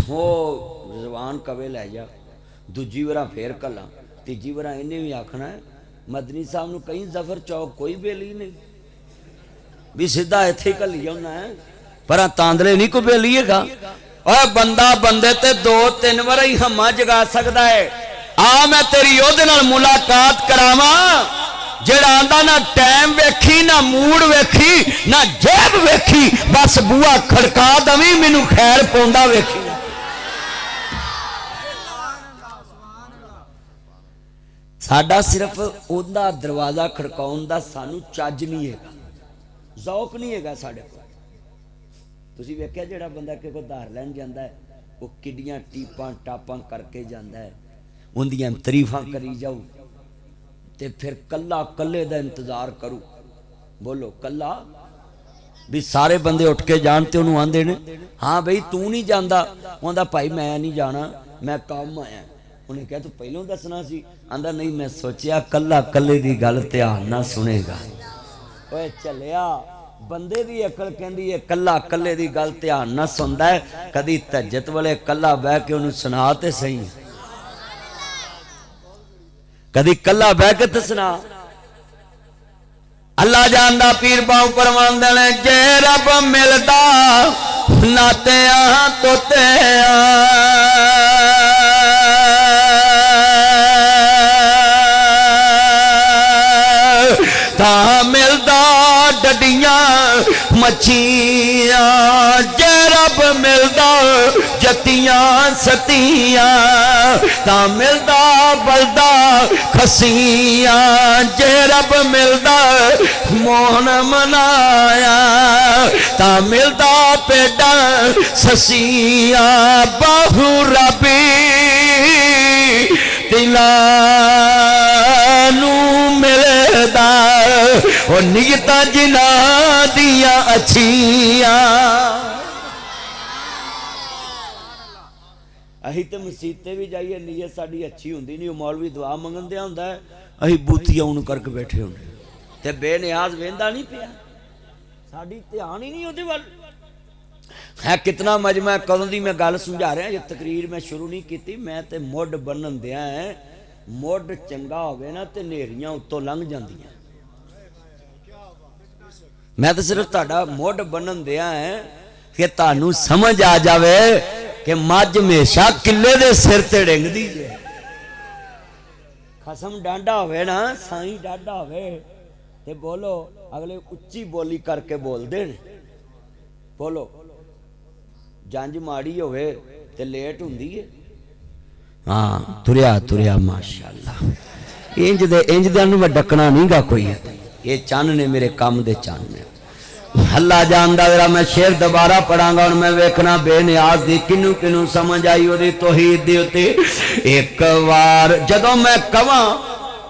वो जवान कवे लै जा, दूजी बार फिर कला, तीजी बार इन्हें भी आखना है मदनी साहब नूं कहीं जफर चौक कोई बेली नहीं, भी सीधा इत्थे घली आउणा है, पर तांदले नहीं कोई बेली हैगा। और बंदा बंदे ते 2-3 बार ही हमा जगा सकता है। आ मैं तेरी ओहदे नाल मुलाकात करावां जेड़ा आंदा ना टाइम वेखी, ना मूड वेखी, ना जेब वेखी, बस बूआ खड़का दवी मैनू खैर पौंदा वेखी। साडा सिर्फ उहदा दरवाजा खड़काउण दा सानू चज नहीं है, जौक नहीं है साडे कोल। तुसीं वेख्या जेड़ा बंदा किसे कोल धार लैण जांदा है, वो किड्डियां टीपां टापां करके जांदा है, उहदियां तरीफां करी जाऊ, ते फिर कल्ला कल्ले दा इंतजार करूं। बोलो कल्ला भी सारे बंदे उठ के जान ते उन्होंने आंदे ने हाँ बई तू नहीं जांदा, आंदा भाई मैं नहीं जाना, मैं काम आया। उन्हें कहा तू पहलों दसना सी, आंदा नहीं मैं सोचिया कल्ला कल्ले दी गल ध्यान ना सुनेगा। ओए चलिया बंदे दी अकल कहंदी है कल्ला कल्ले दी गल ध्यान ना सुनदा है, कदी तहज्जुद वाले कल्ला बह के उन्हें सुना ते सही, कदी कल्ला बह के तो सुना। अल्लाह जानदा पीर बाऊ परमांदे ने जे रब मिलदा नाते तोते ता मिलदा डडियां मच्छियां, जे रब मिलदा जतियां सतियां, ता मिलदा बलदा खसियां, जे रब मिलदा मोहन मनाया, ता मिलदा पेडा ससिया बाहू रबी दिलानू मिलदा ओ नियता जिना दिया अच्छिया। अही तो मसीते भी जाइए नीयत साड़ी अच्छी होंदी नहीं, मौलवी दुआ मंगन दिया होंदा है, अही बूथी आउन करके बैठे होंगे ते बेनियाज वेंदा नहीं पिया, साड़ी ध्यान ही नहीं उहदे वल है। कितना मजमा कदों दी मैं गल समझा रहा, ये तकरीर मैं शुरू नहीं की, मैं ते मुड बनन दिया है। मुड चंगा होवे ना ते नेरियां उत्तों लंघ जांदियां। मैं तो सिर्फ तुहाडा मुड बनन दिया है कि तुहानू समझ आ जावे कि मज हमेशा किले दे सिर ते डिंगदी जे। खसम डांडा होवे ना, साईं डांडा होवे ते बोलो, अगले उच्ची बोली करके बोलदे ने, बोलो जंज माड़ी होवे ते लेट हुंदी है। हाँ तुरिया तुरिया माशाअल्लाह। इंज दे मैं डकना नहीं गा कोई, ये चन्न ने मेरे काम दे चन्न ने। अल्लाह जानदा, जरा मैं शेर दोबारा पढ़ांगा और मैं वेखना बेनियाज दी किनू किनू समझ आई ओदी तौहीद दी उत्ते। एक बार जदों मैं कवां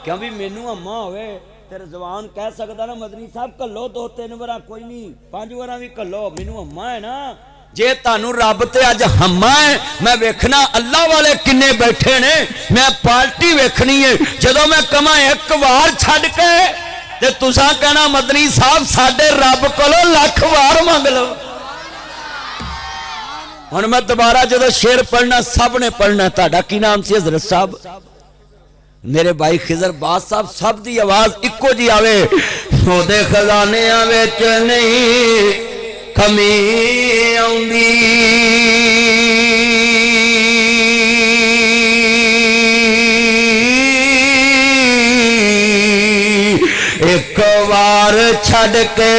क्यों भी मैनू अम्मा होवे तेरे जवान कह सकदा ना मदनी साहब कल्लो 2-3 वारा कोई नहीं 5 वारा भी कल्लो, मैनू अम्मा है ना। जे तानू रब ते अज हम्मा है, मैं वेखना अल्लाह वाले किन्ने बैठे ने, मैं पार्टी वेखनी है। जदों मैं कवां एक बार छड्ड के ते तुसां कहना मदनी साहब साडे रब कोलों लख वार मंग लो। हुण मैं दोबारा जदों शेर पढ़ना सब ने पढ़ना। तुहाडा की नाम सी हजरत साहब? मेरे भाई खिजर बास साहब, सब दी आवाज इक्को जी आवे। ओदे खजानियां विच नहीं कमी आउंदी, एक बार छड़ के।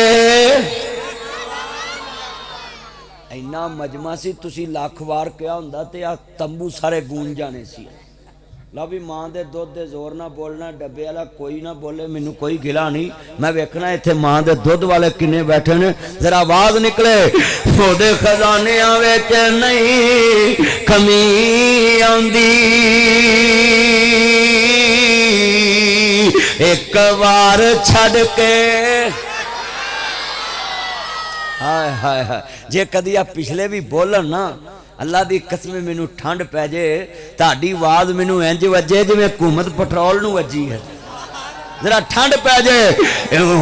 इन्ना मजमा सी, तुसी लख वार क्या हुंदा ते आ तंबू सारे गूंज जाने सी। लो भी मां दे दुध दे जोर ना बोलना, डब्बे वाला कोई ना बोले, मैनू कोई गिला नहीं। मैं वेखना इत्थे मां दे दुध वाले किन्ने बैठे ने, जरा आवाज निकले। ओदे खजानियां विच नहीं कमी आउंदी, एक बार छड़ के। हाय हाय हाय, जे कदी आ पिछले भी बोलन ना, अल्लाह दी कसम मैनू ठंड पै जे, ताड़ी आवाज मैनू इंज वजे जिवें हुकूमत पेट्रोल नू वजी है। जरा ठंड पै जे।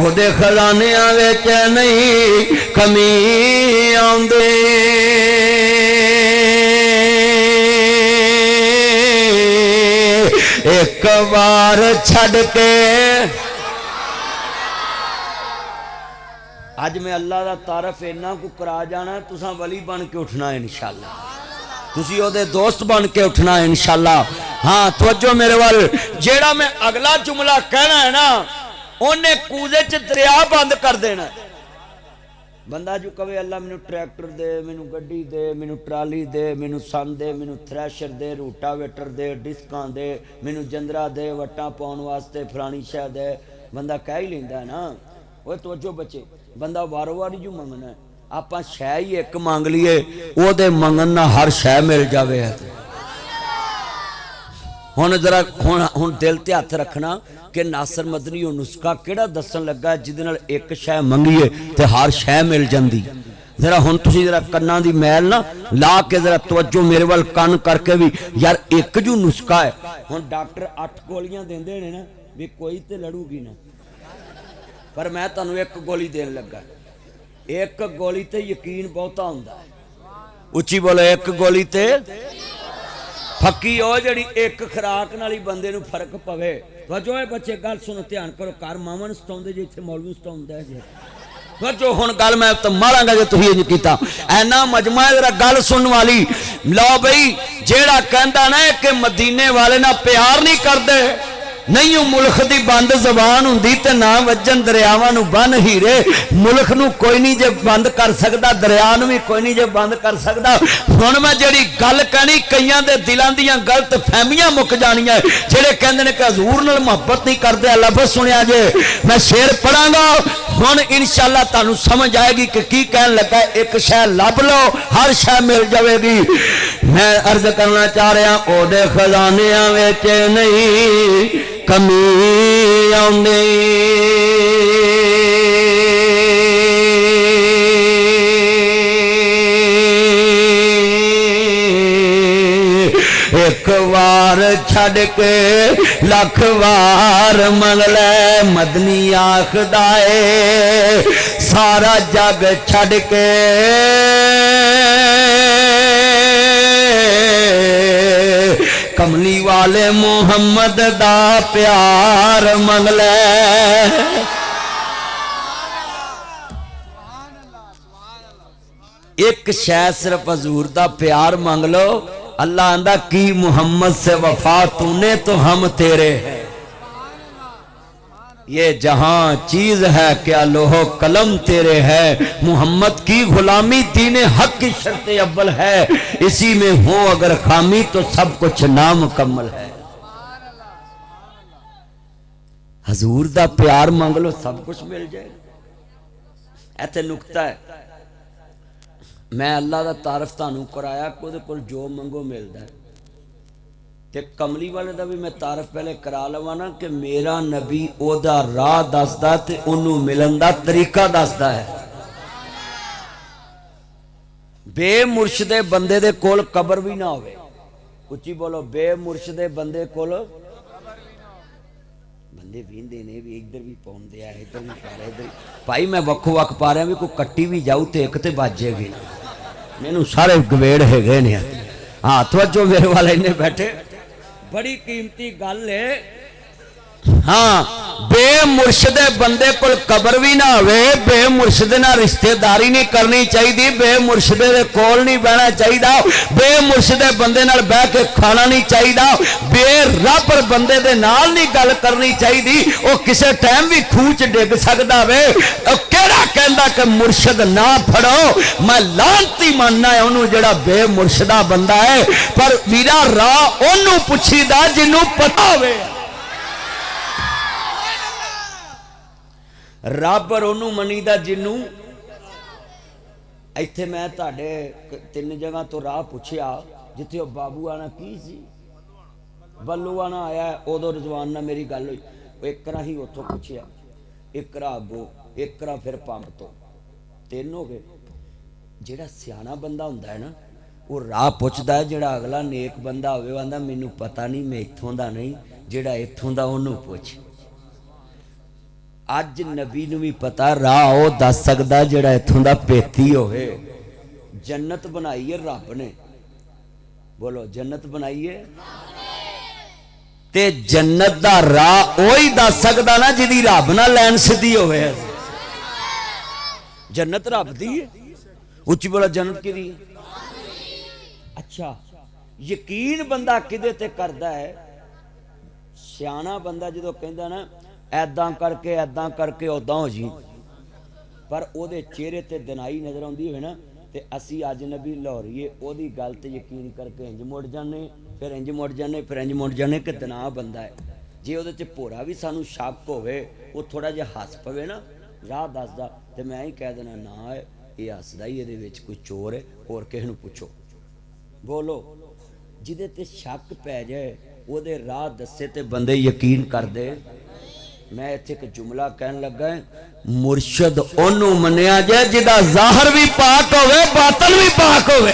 ओदे खजानियां विच नहीं कमी आउंदी, एक बार छड़ के। अज मैं अल्लाह दा तारफ इन्ना को करा जाना, तुसां वली बन के उठना इंशाअल्लाह, तुसी ओदे दोस्त बन के उठना इंशाअल्लाह। हाँ तवज्जो मेरे वाल, जेड़ा मैं अगला जुमला कहना है ना, ओने कूदे च दरिया बंद कर देना। बंदा जो कहे अल्लाह मैनू ट्रैक्टर दे, मैनू गड्डी दे, मैनू ट्राली दे, मैनू सन दे, मैनू थ्रैशर दे, रूटावेटर दे, डिस्कां दे, मैनू जंदरा दे, वट्टां पाउण वास्ते फलानी शै दे, बंदा कह ही लैंदा है ना। वो तवज्जो बच्चे, बंदा वारो वारी जो मंगना है, आपां शै ही एक मंग लीए, ओदे मंगन नाल हर शै मिल जावे। हुण जरा हुण दिल ते हथ रखना कि नासर मदनी वो नुस्खा किहड़ा दसन लगा जिहदे नाल एक शै मंगीए ते हर शै मिल जांदी। जरा हुण तुसीं जरा कन्नां दी मैल ना ला के जरा तवज्जो मेरे वाल कन करके भी, यार एक जो नुस्खा है। हुण डॉक्टर 8 गोलियां देंदे ने ना भी कोई ते लड़ूगी ना, पर मैं तुहानू एक गोली देन लगा। एक गोली ते यकीन बहुता हुंदा है। उच्ची बोलो, एक गोली ते फक्की हो जिहड़ी एक खुराक नाल ही बंदे नू फर्क पवे। वजो है बच्चे गल सुनो, ध्यान करो, घर मावां नूं सताउंदे जे इत्थे मौलवी सताउंदा है जे। वजो हुण गल मैं तो मारांगा जे तुसीं इंज कीता। ऐना मजमा जरा गल सुनने वाली। लो बई, जेड़ा कहंदा ना कि मदीने वाले नाल प्यार नहीं करदे, नहीं मुल्क दी बंद जबान हुंदी ते ना वजन दरियावां नूं बन हीरे। मुल्क नूं कोई नहीं जे बंद कर सकदा, दरिया नूं भी कोई नहीं जे बंद कर सकदा। हुण मैं जेड़ी गल कहनी, कईयां दे दिलां दीयां गलत फहमियां मुक जाणियां। जेड़े कहंदे ने कि हजूर नाल मुहब्बत नहीं करदे, लफ्ज़ सुनिया जे, मैं शेर पढ़ांगा। हुण इंशाअल्लाह तुहानू समझ आएगी कि की कहन लगा। एक शै लभ लो हर शै मिल जाएगी। मैं अर्ज करना चाह रहा ओदे खजानियां विच नहीं कमी आउंदी। एक वार छड़ के लख वार मंगले मदनी आखदा है सारा जग छड़ के कमली वाले मुहम्मद दा प्यार मंगले। एक शै सिर्फ हजूर दा प्यार मंग लो। अल्लाह आंदा की मुहम्मद से वफा तूने तो हम तेरे हैं। ये जहां चीज है क्या लोहो कलम तेरे है। मुहम्मद की गुलामी दीने हक की शर्त अव्वल है। इसी में हो अगर खामी तो सब कुछ नामुकम्मल है। हजूर दा प्यार मंग लो सब कुछ मिल जाए। इत्थे नुकता है। मैं अल्लाह का तारफ तुहानू कराया कि उहदे कोल जो मंगो मिलता है। ते कमली वाले का भी मैं तारफ पहले करा लवां ना कि मेरा नबी ओदा राह दसदा ते ओनू मिलन दा तरीका दसदा है। बेमुर्शदे बंदे दे कोल कबर भी ना होवे। उच्ची बोलो बेमुर्शदे बंदे कोल बंदे वींदे ने भी इधर भी पाउंदे आ इधर भी पा रहे इधर भाई मैं वक्खो वक् पा रहा भी कोई कट्टी भी जाऊ तो एक तो बाजेगी। मैनू सारे गवेड़ है ने। हाँ तवज्जो मेरे वाले इन्हें बैठे बड़ी कीमती गल है। हाँ बेमुर्शदे बंदे कोल कबर भी ना होवे। बेमुर्शदे नाल रिश्तेदारी नहीं करनी चाहिए। बेमुर्शदे दे कोल नहीं बहना चाहिए। बेमुर्शदे बंदे नाल बह के खाना नहीं चाहिए। बेरबर बंदे दे नाल नहीं गल करनी चाहिए। वो किसी टाइम भी खूह च डिग सकदा वे। केड़ा कहंदा कि मुर्शद ना फड़ो। मैं लानती मानना है उन्होंने जेड़ा बेमुर्शदा बंदा है। पर वीरा राह ओनू पुछीदा जिन्नू पता होवे। रब और ओनू मनीदा जिन्नू। इत्थे मैं तुहाडे 3 जगह तो राह पुछया जिथे वो बाबू आना की सी बल्लू आना आया। उदों रिजवान नाल मेरी गल हुई। एक करा ही उतों पुछया एक करा अगो एक करा फिर पंप तो 3 हो गए। जेड़ा सियाना बंदा हुंदा है ना वो राह पुछदा है। जेड़ा अगला नेक बंदा होवे आंदा मैनू पता नहीं मैं इत्थों दा नहीं जेड़ा इत्थों दा ओनू पुछ। अज नबी नूं भी पता राह वो दस सकदा जेड़ा इत्थों दा पेती होवे। जन्नत बनाई है रब ने। बोलो जन्नत बनाई है ते जन्नत दा राह ओही दस सकदा ना जिहदी रब नाल लैन सीधी होवे। जन्नत रब दी है। उच्ची बोला जन्नत किहदी है। अच्छा यकीन बंदा किदे ते करदा है। सियाना बंदा जदों कहंदा ना ऐदां करके उदां हो जी। पर ओदे चेहरे ते दिनाई नज़र आउंदी होवे ना ते असी अजनबी लाहौरीए ओदी गल ते यकीन करके इंज मुड़ जाने फिर इंज मुड़ जाने फिर इंज मुड़ जाने कि दिना बंदा है। जे ओदे च भोरा भी सानू शक होवे वो थोड़ा जिहा हस पवे ना राह दसदा ते मैं ही कह देना ना है ये हसदा ही इहदे विच कोई चोर है होर किसे नूं पुछो। बोलो जिहदे ते शक पै जाए ओदे राह दस्से ते बंदे यकीन करदे। मैं इत्थे एक जुमला कहन लगा मुर्शद ओनू मन्निया जाए जिहदा ज़ाहिर भी पाक होवे बातन भी पाक होवे।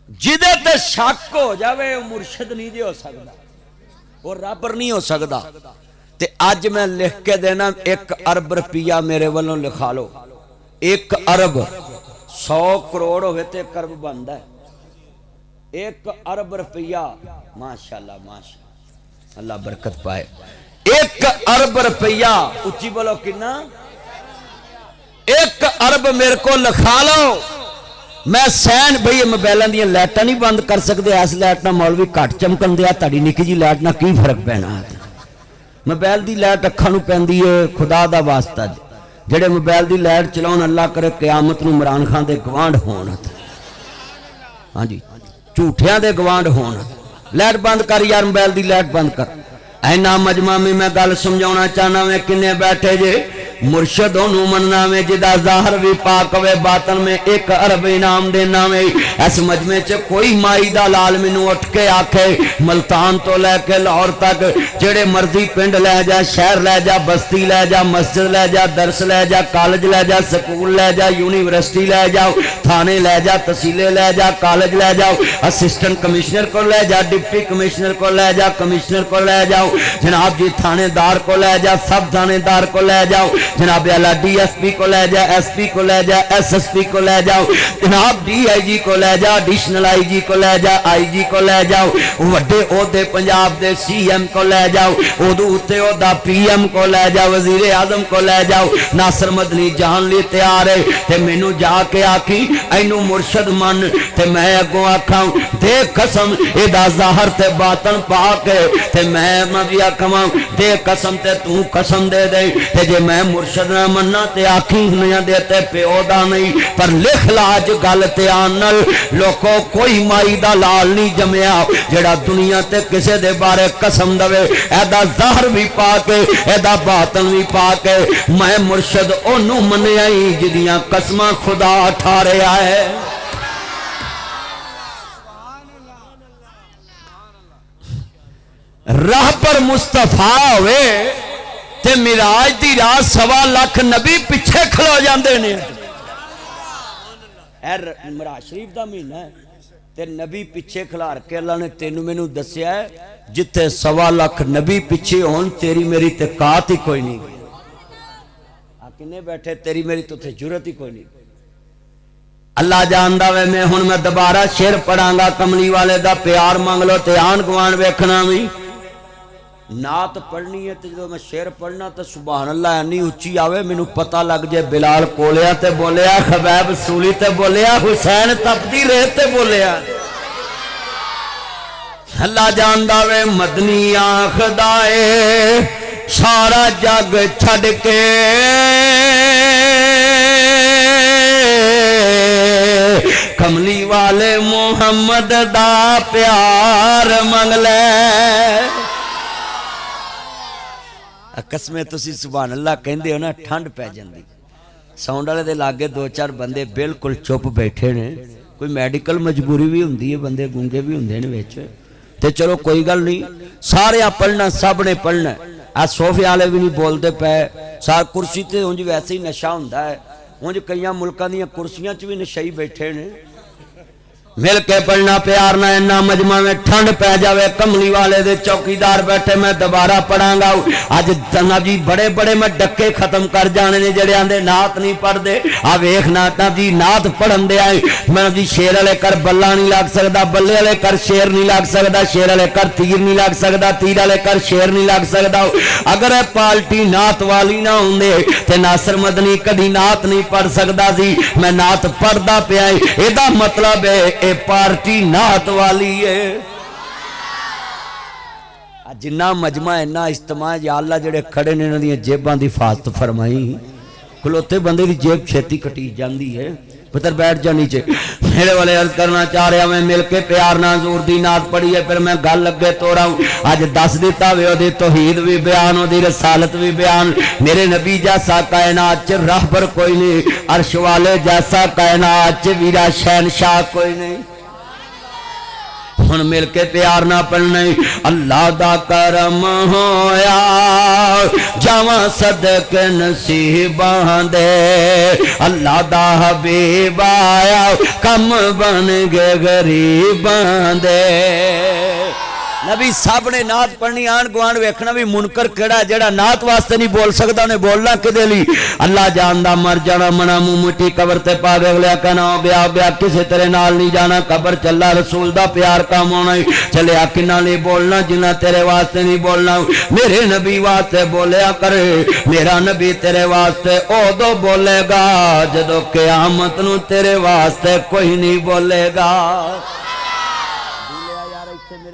जिहदे ते शक हो जावे वो मुर्शद नहीं जे हो सकदा वो रब नहीं हो सकदा। ते अज मैं लिख के देना 1 अरब रुपया मेरे वालों लिखा लो। 1 अरब 100 करोड़ होवे ते 1 अरब बनदा है। 1 अरब रुपया माशाअल्लाह माशाअल्लाह अल्लाह बरकत पाए। 1 अरब रुपया उच्ची बोलो कितना। 1 अरब मेरे को लिखा लो। मैं सैन भई मोबाइलों दी लाइटां नहीं बंद कर सकते। इस लाइट ना मौलवी घट चमकन दिया ताड़ी निक्की जी लाइट ना की फर्क पैना। मोबाइल की लाइट अखां नूं पैंदी है। खुदा दा वास्ता जेड़े मोबाइल की लाइट चलाउण अल्लाह करे क़यामत नूं इमरान खान दे गवांढ होण। हाँ जी झूठियां दे गवांढ होण। लाइट बंद कर यार मोबाइल की लाइट बंद कर। ऐना मजमा में मैं गल समझाना चाहना मैं किन्ने बैठे जे मुर्शद ओनू मनना में जिदा ज़ाहर भी पाक वे बातन में 1 अरब इनाम देना में। इस मजमे च कोई माई दा लाल मैनू उठ के आखे मुल्तान तो लैके लाहौर तक जेड़े मर्जी पिंड लै जा, शहर लै जा, बस्ती लै जा, मस्जिद लै जा, दरस लै जा, कॉलेज लै जा, स्कूल लै जा, यूनिवर्सिटी लै जाओ, थाने लै जा, तहसीले लै जा, कॉलेज लै जाओ, असिस्टेंट कमिश्नर को लै जा, डिप्टी कमिश्नर को लै जा, कमिश्नर को लै जाओ, जनाब जी थानेदार को लै जा, सब थानेदार को लै जाओ, जनाब अला DSP को ले जा, SP को ले जा, SSP को ले जाओ, जनाब DIG को ले जा, एडिशनल IG को ले जा, IG को ले जाओ, वड्डे ओहदे पंजाब दे CM को ले जाओ, उदू उत्ते ओहदा PM को ले जाओ, वजीर आजम को ले जाओ। नासिर मदनी जान ली तैयार है ते मैनू जाके आखी इनू मुर्शद मन ते मैं अगों आखां दे कसम एदा ज़ाहर ते बातन पा के ते मैं भी आखां दे कसम ते तू कसम दे दे ते जे मैं मुर्शद ना मन्ना ते आखी नहीं देते प्यो दा नहीं पर लिख लाज गल ध्यान नाल लोको कोई माई दा लाल नहीं जमया जेड़ा दुनिया ते किसे दे बारे कसम दवे एदा ज़ाहर भी पा के एदा बातन भी पा के मैं मुर्शद ओनू मन्निया ही जिदियां कसमां खुदा ठारिया है। राह पर मुस्तफा होवे ते मिराज दी रात 1.25 लाख नबी पिछे खलो जाते ने। मिराज शरीफ का महीना है ते नबी पिछे खिलार के अल्लाह ने तेनू मैनू दसिया है जिथे 1.25 लाख नबी पिछे होन तेरी मेरी ते कात ही कोई नहीं। किन्ने बैठे तेरी मेरी तो थे जरूरत ही कोई नहीं। अल्लाह जानदा वे मैं हुण मैं दोबारा शेर पढ़ांगा कमली वाले दा प्यार मंग लो ते आन गुआन वेखना भी। नात पढ़नी है तो जो मैं शेर पढ़ना तो सुभान अल्लाह इन्नी उच्ची आवे मैनू पता लग जाए बिलाल कोलिया ते बोलिया, खबैब सूली ते बोलिया, हुसैन तपदी रेत ते बोलिया। अल्लाह जानदा वे मदनी आखदा ए सारा जग छड़ के कमली वाले मुहम्मद दा प्यार मंग ले। कसमें तुसी सुभान अल्लाह कहंदे हो ना ठंड पै जांदी। साउंड वाले दे लागे 2-4 बंदे बिल्कुल चुप बैठे ने, कोई मेडिकल मजबूरी भी हुंदी है, बंदे गूंगे भी हुंदे ने विच ते चलो कोई गल नहीं, सारे पढ़ना सब ने पढ़ना। आ सोफे वाले भी नहीं बोलते पे, सार कुर्सी ते उंज वैसे ही नशा हुंदा है, उंज कई मुल्कां दी कुर्सियां च भी नशाई बैठे ने। मिल के पढ़ना प्यार ना इन्ना मजमा में ठंड पै जावे कमली वाले दे चौकीदार बैठे। मैं दोबारा पढ़ांगा अज जनाब जी बड़े बड़े मैं डक्के खत्म कर जाने ने जेड़े आंदे नात नहीं पढ़ते। आ वेख नाता जी नात पढ़न दे आए मैं जी शेर वाले कर बल्ला नहीं लग सकता, बल्ले वाले कर शेर नहीं लग सकता, शेर वाले कर तीर नहीं लग सकता, तीर वाले कर शेर नहीं लग सकता। अगर यह पार्टी नात वाली ना होंदे ते नासिर मदनी कभी नात नहीं पढ़ सकता सी। मैं नात पढ़दा पिया एदा मतलब है पार्टी नात वाली है। जिन्ना मजमा इन्ना इज्तिमा या अल्लाह जेड़े खड़े ने इन्हां दी जेबां दी हिफाजत फरमाई। खलोते बंदे दी जेब छेती कटी जाती है, पुत्र बैठ जा नीचे। मेरे वाले अर्ज करना चाह रहा मैं मिल के प्यार ना जोर दी नात पढ़ी है फिर मैं गल अगे तोड़ा अज दस दिता वे ओदी तौहीद भी बयान ओदी रसालत भी बयान। मेरे नबी जैसा कायनात च रहबर कोई नहीं, अर्श वाले जैसा कायनात च वीरा शहनशाह कोई नहीं। हुण मिल के प्यार ना पढ़ना अल्लाह दा करम होया जावा सदक नसीबां दे। अल्लाह दा हबीब आया कम बन गए गरीबां दे। नबी साहब ने नात पढ़नी आन गुआन वेखना भी मुनकर केड़ा जेड़ा नात वास्ते नहीं बोल सकता उन्हें बोलना किदे लई। अल्लाह जानदा मर जाना मना मुंह मिट्टी कबर ते पा अगलिया कहना ब्याह ब्याह किसे तेरे नाल नहीं जाना कबर चला रसूल दा प्यार काम होना चलिया किन्ना नहीं बोलना जिन्ना तेरे वास्ते नहीं बोलना। मेरे नबी वास्ते बोलिया करे मेरा नबी तेरे वास्ते उदो बोलेगा जदों क़यामत नूं तेरे वास्ते कोई नहीं बोलेगा।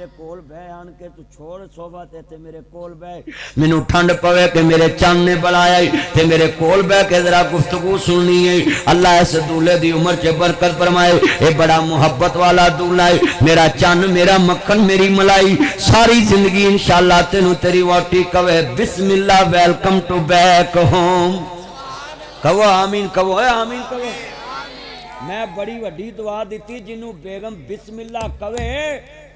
मेरे कोल बह आन के, तू छोड़ सोफा ते मेरे कोल बह, मैनू ठंड पवे कि मेरे चंद ने बुलाया ते मेरे कोल बह के जरा गुफ्तगू सुननी है। अल्लाह इस दूल्हे दी उम्र च बरकत फरमाए। ये बड़ा मुहब्बत वाला दूल्हा है, मेरा चंद, मेरा मक्खन, मेरी मलाई। सारी जिंदगी इंशाअल्लाह तेनू तेरी वोटी कवे बिस्मिल्लाह वेलकम टू बैक होम। कहो आमीन, कहो आमीन कहो। मैं बड़ी वड्डी दुआ दी, जिन्हों बेगम बिस्मिल्लाह कवे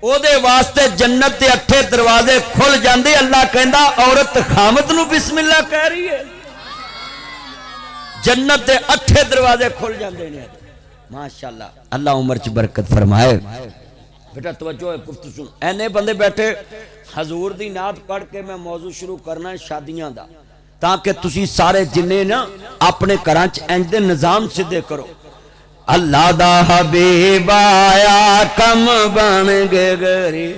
ओदे वास्ते जन्नत के 8 दरवाजे खुल जाते। अल्लाह कहता औरत खामद नू बिस्मिल्लाह कह रही है, जन्नत के 8 दरवाजे खुल जाते हैं। माशाअल्लाह, अल्लाह उम्र च बरकत फरमाए। बेटा तवज्जो है, गुफ्त सुन। ऐने बंदे बैठे, हजूर दी नात पढ़ के मैं मौजू शुरू करना है शादियां दा, ताकि तुसी सारे जिन्ने ना अपने घरां च इंज दे निजाम सिद्धे करो। अल्लाह दा हबीब आया कम बन गए गरी,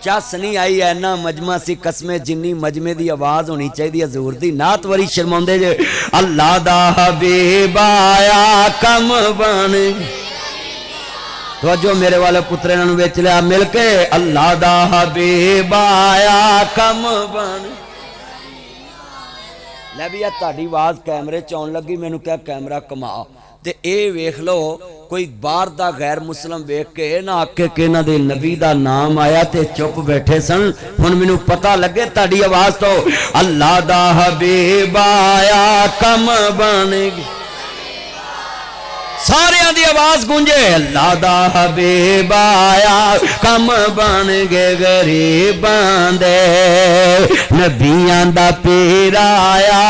चस नहीं आई ऐना मजमा सी कसमे, जिन्नी मजमे दी आवाज होनी चाहिए हजूर दी नात वरी शर्मांदे जे। अल्लाह दा हबीब आया कम बन, तो जो मेरे वाले पुत्र इन्होंने वेच लिया मिल के। अल्लाह दा हबीब आया कम बन। लै भी ताड़ी आवाज कैमरे च आउण लगी, मैनू क्या कैमरा कमा ते ए वेख लो, कोई बाहर दा गैर मुस्लिम वेख के ना आके कि इन्हां दे नबी दा नाम आया ते चुप बैठे सन। हुण मैनू पता लगे ताड़ी आवाज तो अल्लाह दा हबीब आया कम बन गई, सारियां दी आवाज गूंजे। अल्लाह दा हबीब आया कम बन गए गरीबां दे, नबियां दा पीर आया,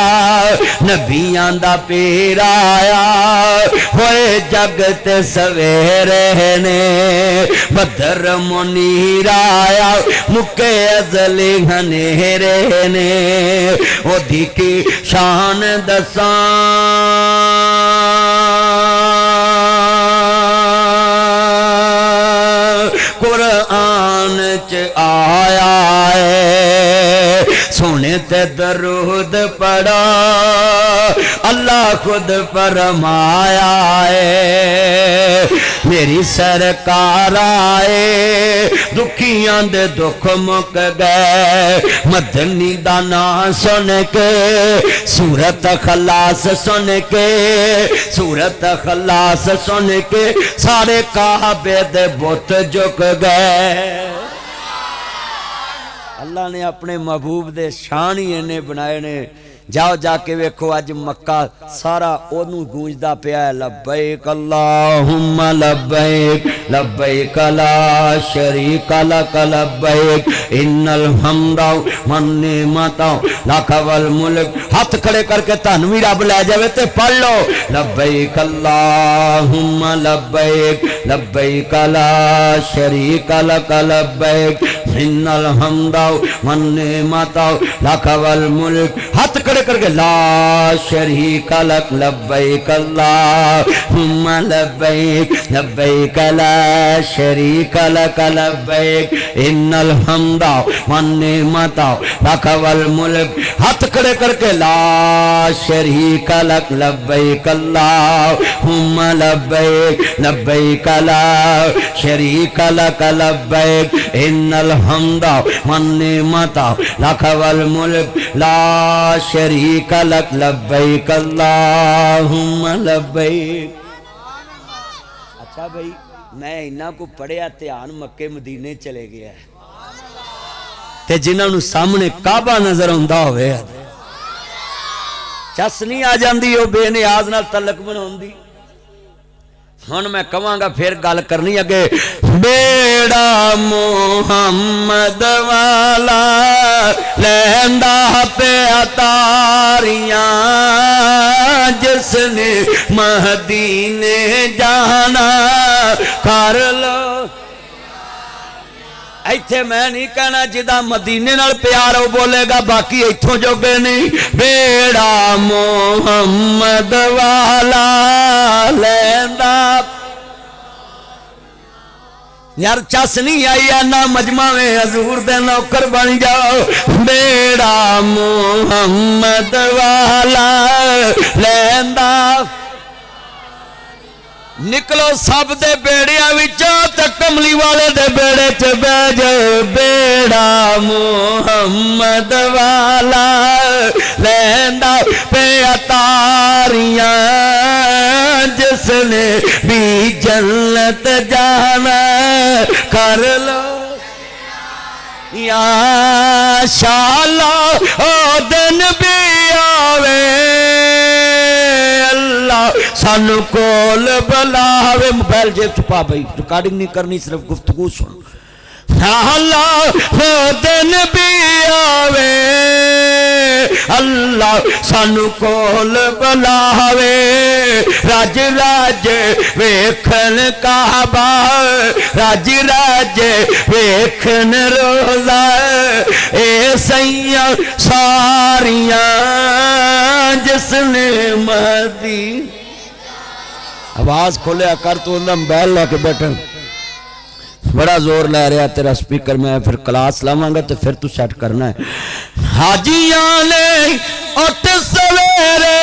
नबियां दा पीर आया। होए जगत सवेरे ने बदर मुनीर आया, मुके अजली हनेरे ने ओदी की शान दसां। कुरान च आया है, सोने ते दरूद पढ़ा, अल्लाह खुद फरमाया है। मेरी सरकार आए, दुखियां दे दुख मुक गए। मदनी दा नाम सुन के, सूरत खलास सुन के, सूरत खलास सुन के, सारे काबे दे बुत झुक गए। अल्लाह ने अपने महबूब दे शान ही इन्ने बनाए ने। जाओ जाके वेखो अज मक्का सारा ओनू गूंजदा पिया है, लब्बैक अल्लाहुम्मा लब्बैक, लब्बैक ला शरीक लक लब्बैक, इन्नल हम्दा वन निअमत लक वल मुल्क। हाथ खड़े करके धन भी रब लै जावे ते पढ़ लो, लब्बैक अल्लाहुम्मा लब्बैक, लब्बैक ला शरीक लक लब्बैक, इन्नल हम्दा वन निअमत लक वल मुल्क। हाथ खड़े करके ला शरीक लक लब्बैक अल्लाहुम्मा लब्बैक, लब्बैक ला शरीक लक लब्बैक, इन्नल हम्दा वन निअमत लक वल मुल्क। हाथ खड़े करके ला शरीक लक लब्बैक अल्लाहुम्मा लब्बैक, लब्बैक ला शरीक लक लब्बैक, इन्नल हम्दा वन निअमत लक वल मुल्क, ला शरीक लक लब्बैक अल्लाहुम्मा लब्बैक। अच्छा भाई, मैं इन्ना को पढ़िया, ध्यान मक्के मदीने चले गया ते जिन्होंने सामने काबा नजर आंदा होवे चस नहीं आ जाती, वो बेनियाज नाल तलक बनाउंदी। हुण मैं कहांगा फिर गल करनी अगे। बेड़ा मुहम्मद वाला लैंदा पे तारियां, जिसने मदीने जाना कर लो। इत्थे मैं नहीं कहना जिदा मदीने नाल प्यार हो बोलेगा, बाकी इत्थों जोगे नहीं। बेड़ा मुहम्मद वाला लैंदा, यार चस नहीं आई ना मजमा में हजूर दे नौकर बन जाओ। बेड़ा मुहम्मद वाला लैंदा, निकलो सब दे बेड़िया विचों ते कमली वाले दे बेड़े च बह जाए। बेड़ा मुहम्मद वाला लैंदा पे अतारियां जिसने भी जन्नत जाना कर लो या शाला ओ दिन भी आवे अल्लाह सानू कोल बुलावे। मोबाइल जेब छुपा भाई, रिकॉर्डिंग नहीं करनी, सिर्फ गुफ्तगू सुन। अल्लाह वो दिन भी आवे अल्लाह सानू कोल बुलावे। राज राज वेखन काबा राज राज वेखन रोज़ा ए सैया सारियां जिसने मदी। आवाज खोलिया कर तू मोबाइल लेके बैठा, बड़ा जोर लै रहा तेरा स्पीकर। मैं फिर क्लास लावांगा तो फिर तू सेट करना है। हाजियां ने उठ सवेरे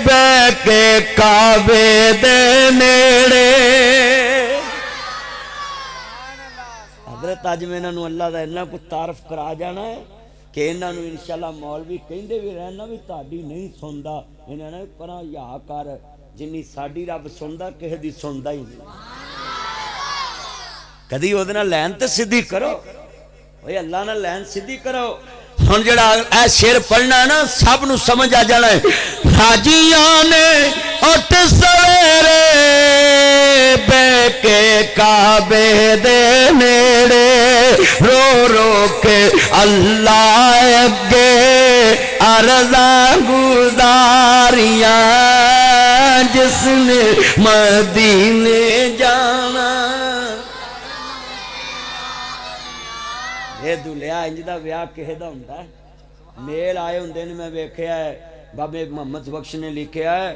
बह के काबे दे नेड़े। हजरत अज मैं इन्होंने अल्लाह का इन्ना कुछ तारफ करा जाना है कि इन्होंने इंशाल्लाह मौलवी कहते भी रहना भी ताड़ी नहीं सुनता, इन्होंने पर या कर जिन्नी साडी रब सुनता किसी दी सुनता ही नहीं। कदी ओहदे नाल लैन ते सीधी करो, ओए अल्लाह नाल लैन सीधी करो। हुण जेड़ा ए शेर पढ़ना है ना सब नू समझ आ जाना है। हाजियां ने उठ सवेरे बह के काबे दे नेड़े रो रो के अल्लाह अगे अर्ज़ा गुजारियां जिसने मदीने जाना। ये दुलिया इंज दा विआह किसे दा हुंदा है? मेल आए हुंदे ने, मैं वेखिया है बाबे मोहम्मद बख्श ने लिखिया है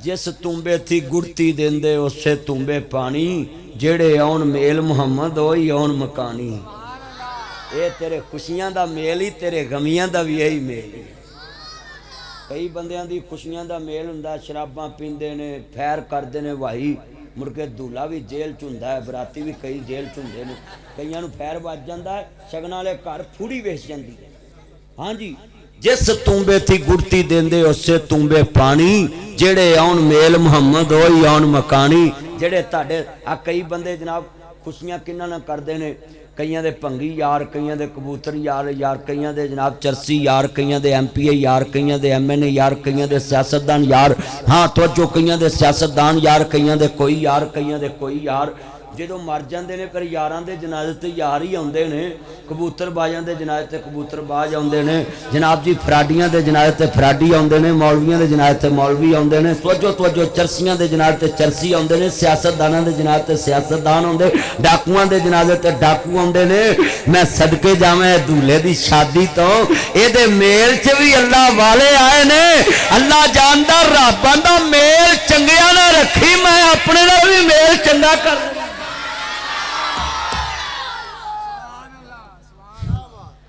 जिस तुंबे थी गुड़ती देंदे उसे तुंबे पानी जेड़े आउन मेल मुहम्मद होई आउन मकानी। ये तेरे खुशियां दा मेल ही तेरे गमियां दा भी यही मेल ही। कई बंदियां दी खुशियां दा मेल हुंदा, शराबां पींदे ने फैर करदे ने भाई, मुड़ के दूल्हा भी जेल च हुंदा है, बराती भी कई जेल च हुंदे ने, कईयां नूं फैर वज जांदा है, शगन वाले घर फूड़ी वेच जांदी है। हाँ जी, जिस तुंबे थी गुड़ती देंदे उसे तुंबे पानी जेड़े आउन मेल मुहम्मद होई आउन मकानी। जेड़े तुहाडे आ कई बंदे जनाब खुशियां किन्ना नाल करदे ने, कईयां दे भंगी यार, कईयां दे कबूतर यार, कईयां दे जनाब चरसी यार, कईयां दे MPA यार, कईयां दे MNA यार, कईयां दे सियासतदान यार। हाँ तवज्जो, कईयां दे सियासतदान यार, कईयां दे कोई यार, कईयां दे कोई यार। जो मर जाते हैं फिर यारां दे जनाजे ते यार ही आउंदे ने, कबूतरबाजां दे जनाजे ते कबूतरबाज आउंदे ने, जनाब जी फराडियां दे जनाजे ते फराडी आउंदे ने, मौलवियां दे जनाजे ते मौलवी आउंदे ने, तवज्जो चरसियां दे जनाजे ते चरसी आउंदे ने, सियासतदानां दे जनाजे ते सियासतदान आउंदे, डाकुआं दे जनाजे ते डाकू आउंदे ने। मैं सदके जावां दूल्हे दी शादी तो इहदे मेल च भी अल्लाह वाले आए ने। अल्लाह जानदा रब आंदा मेल चंगियां नाल रखी, मैं अपने नाल भी मेल चंगा कर।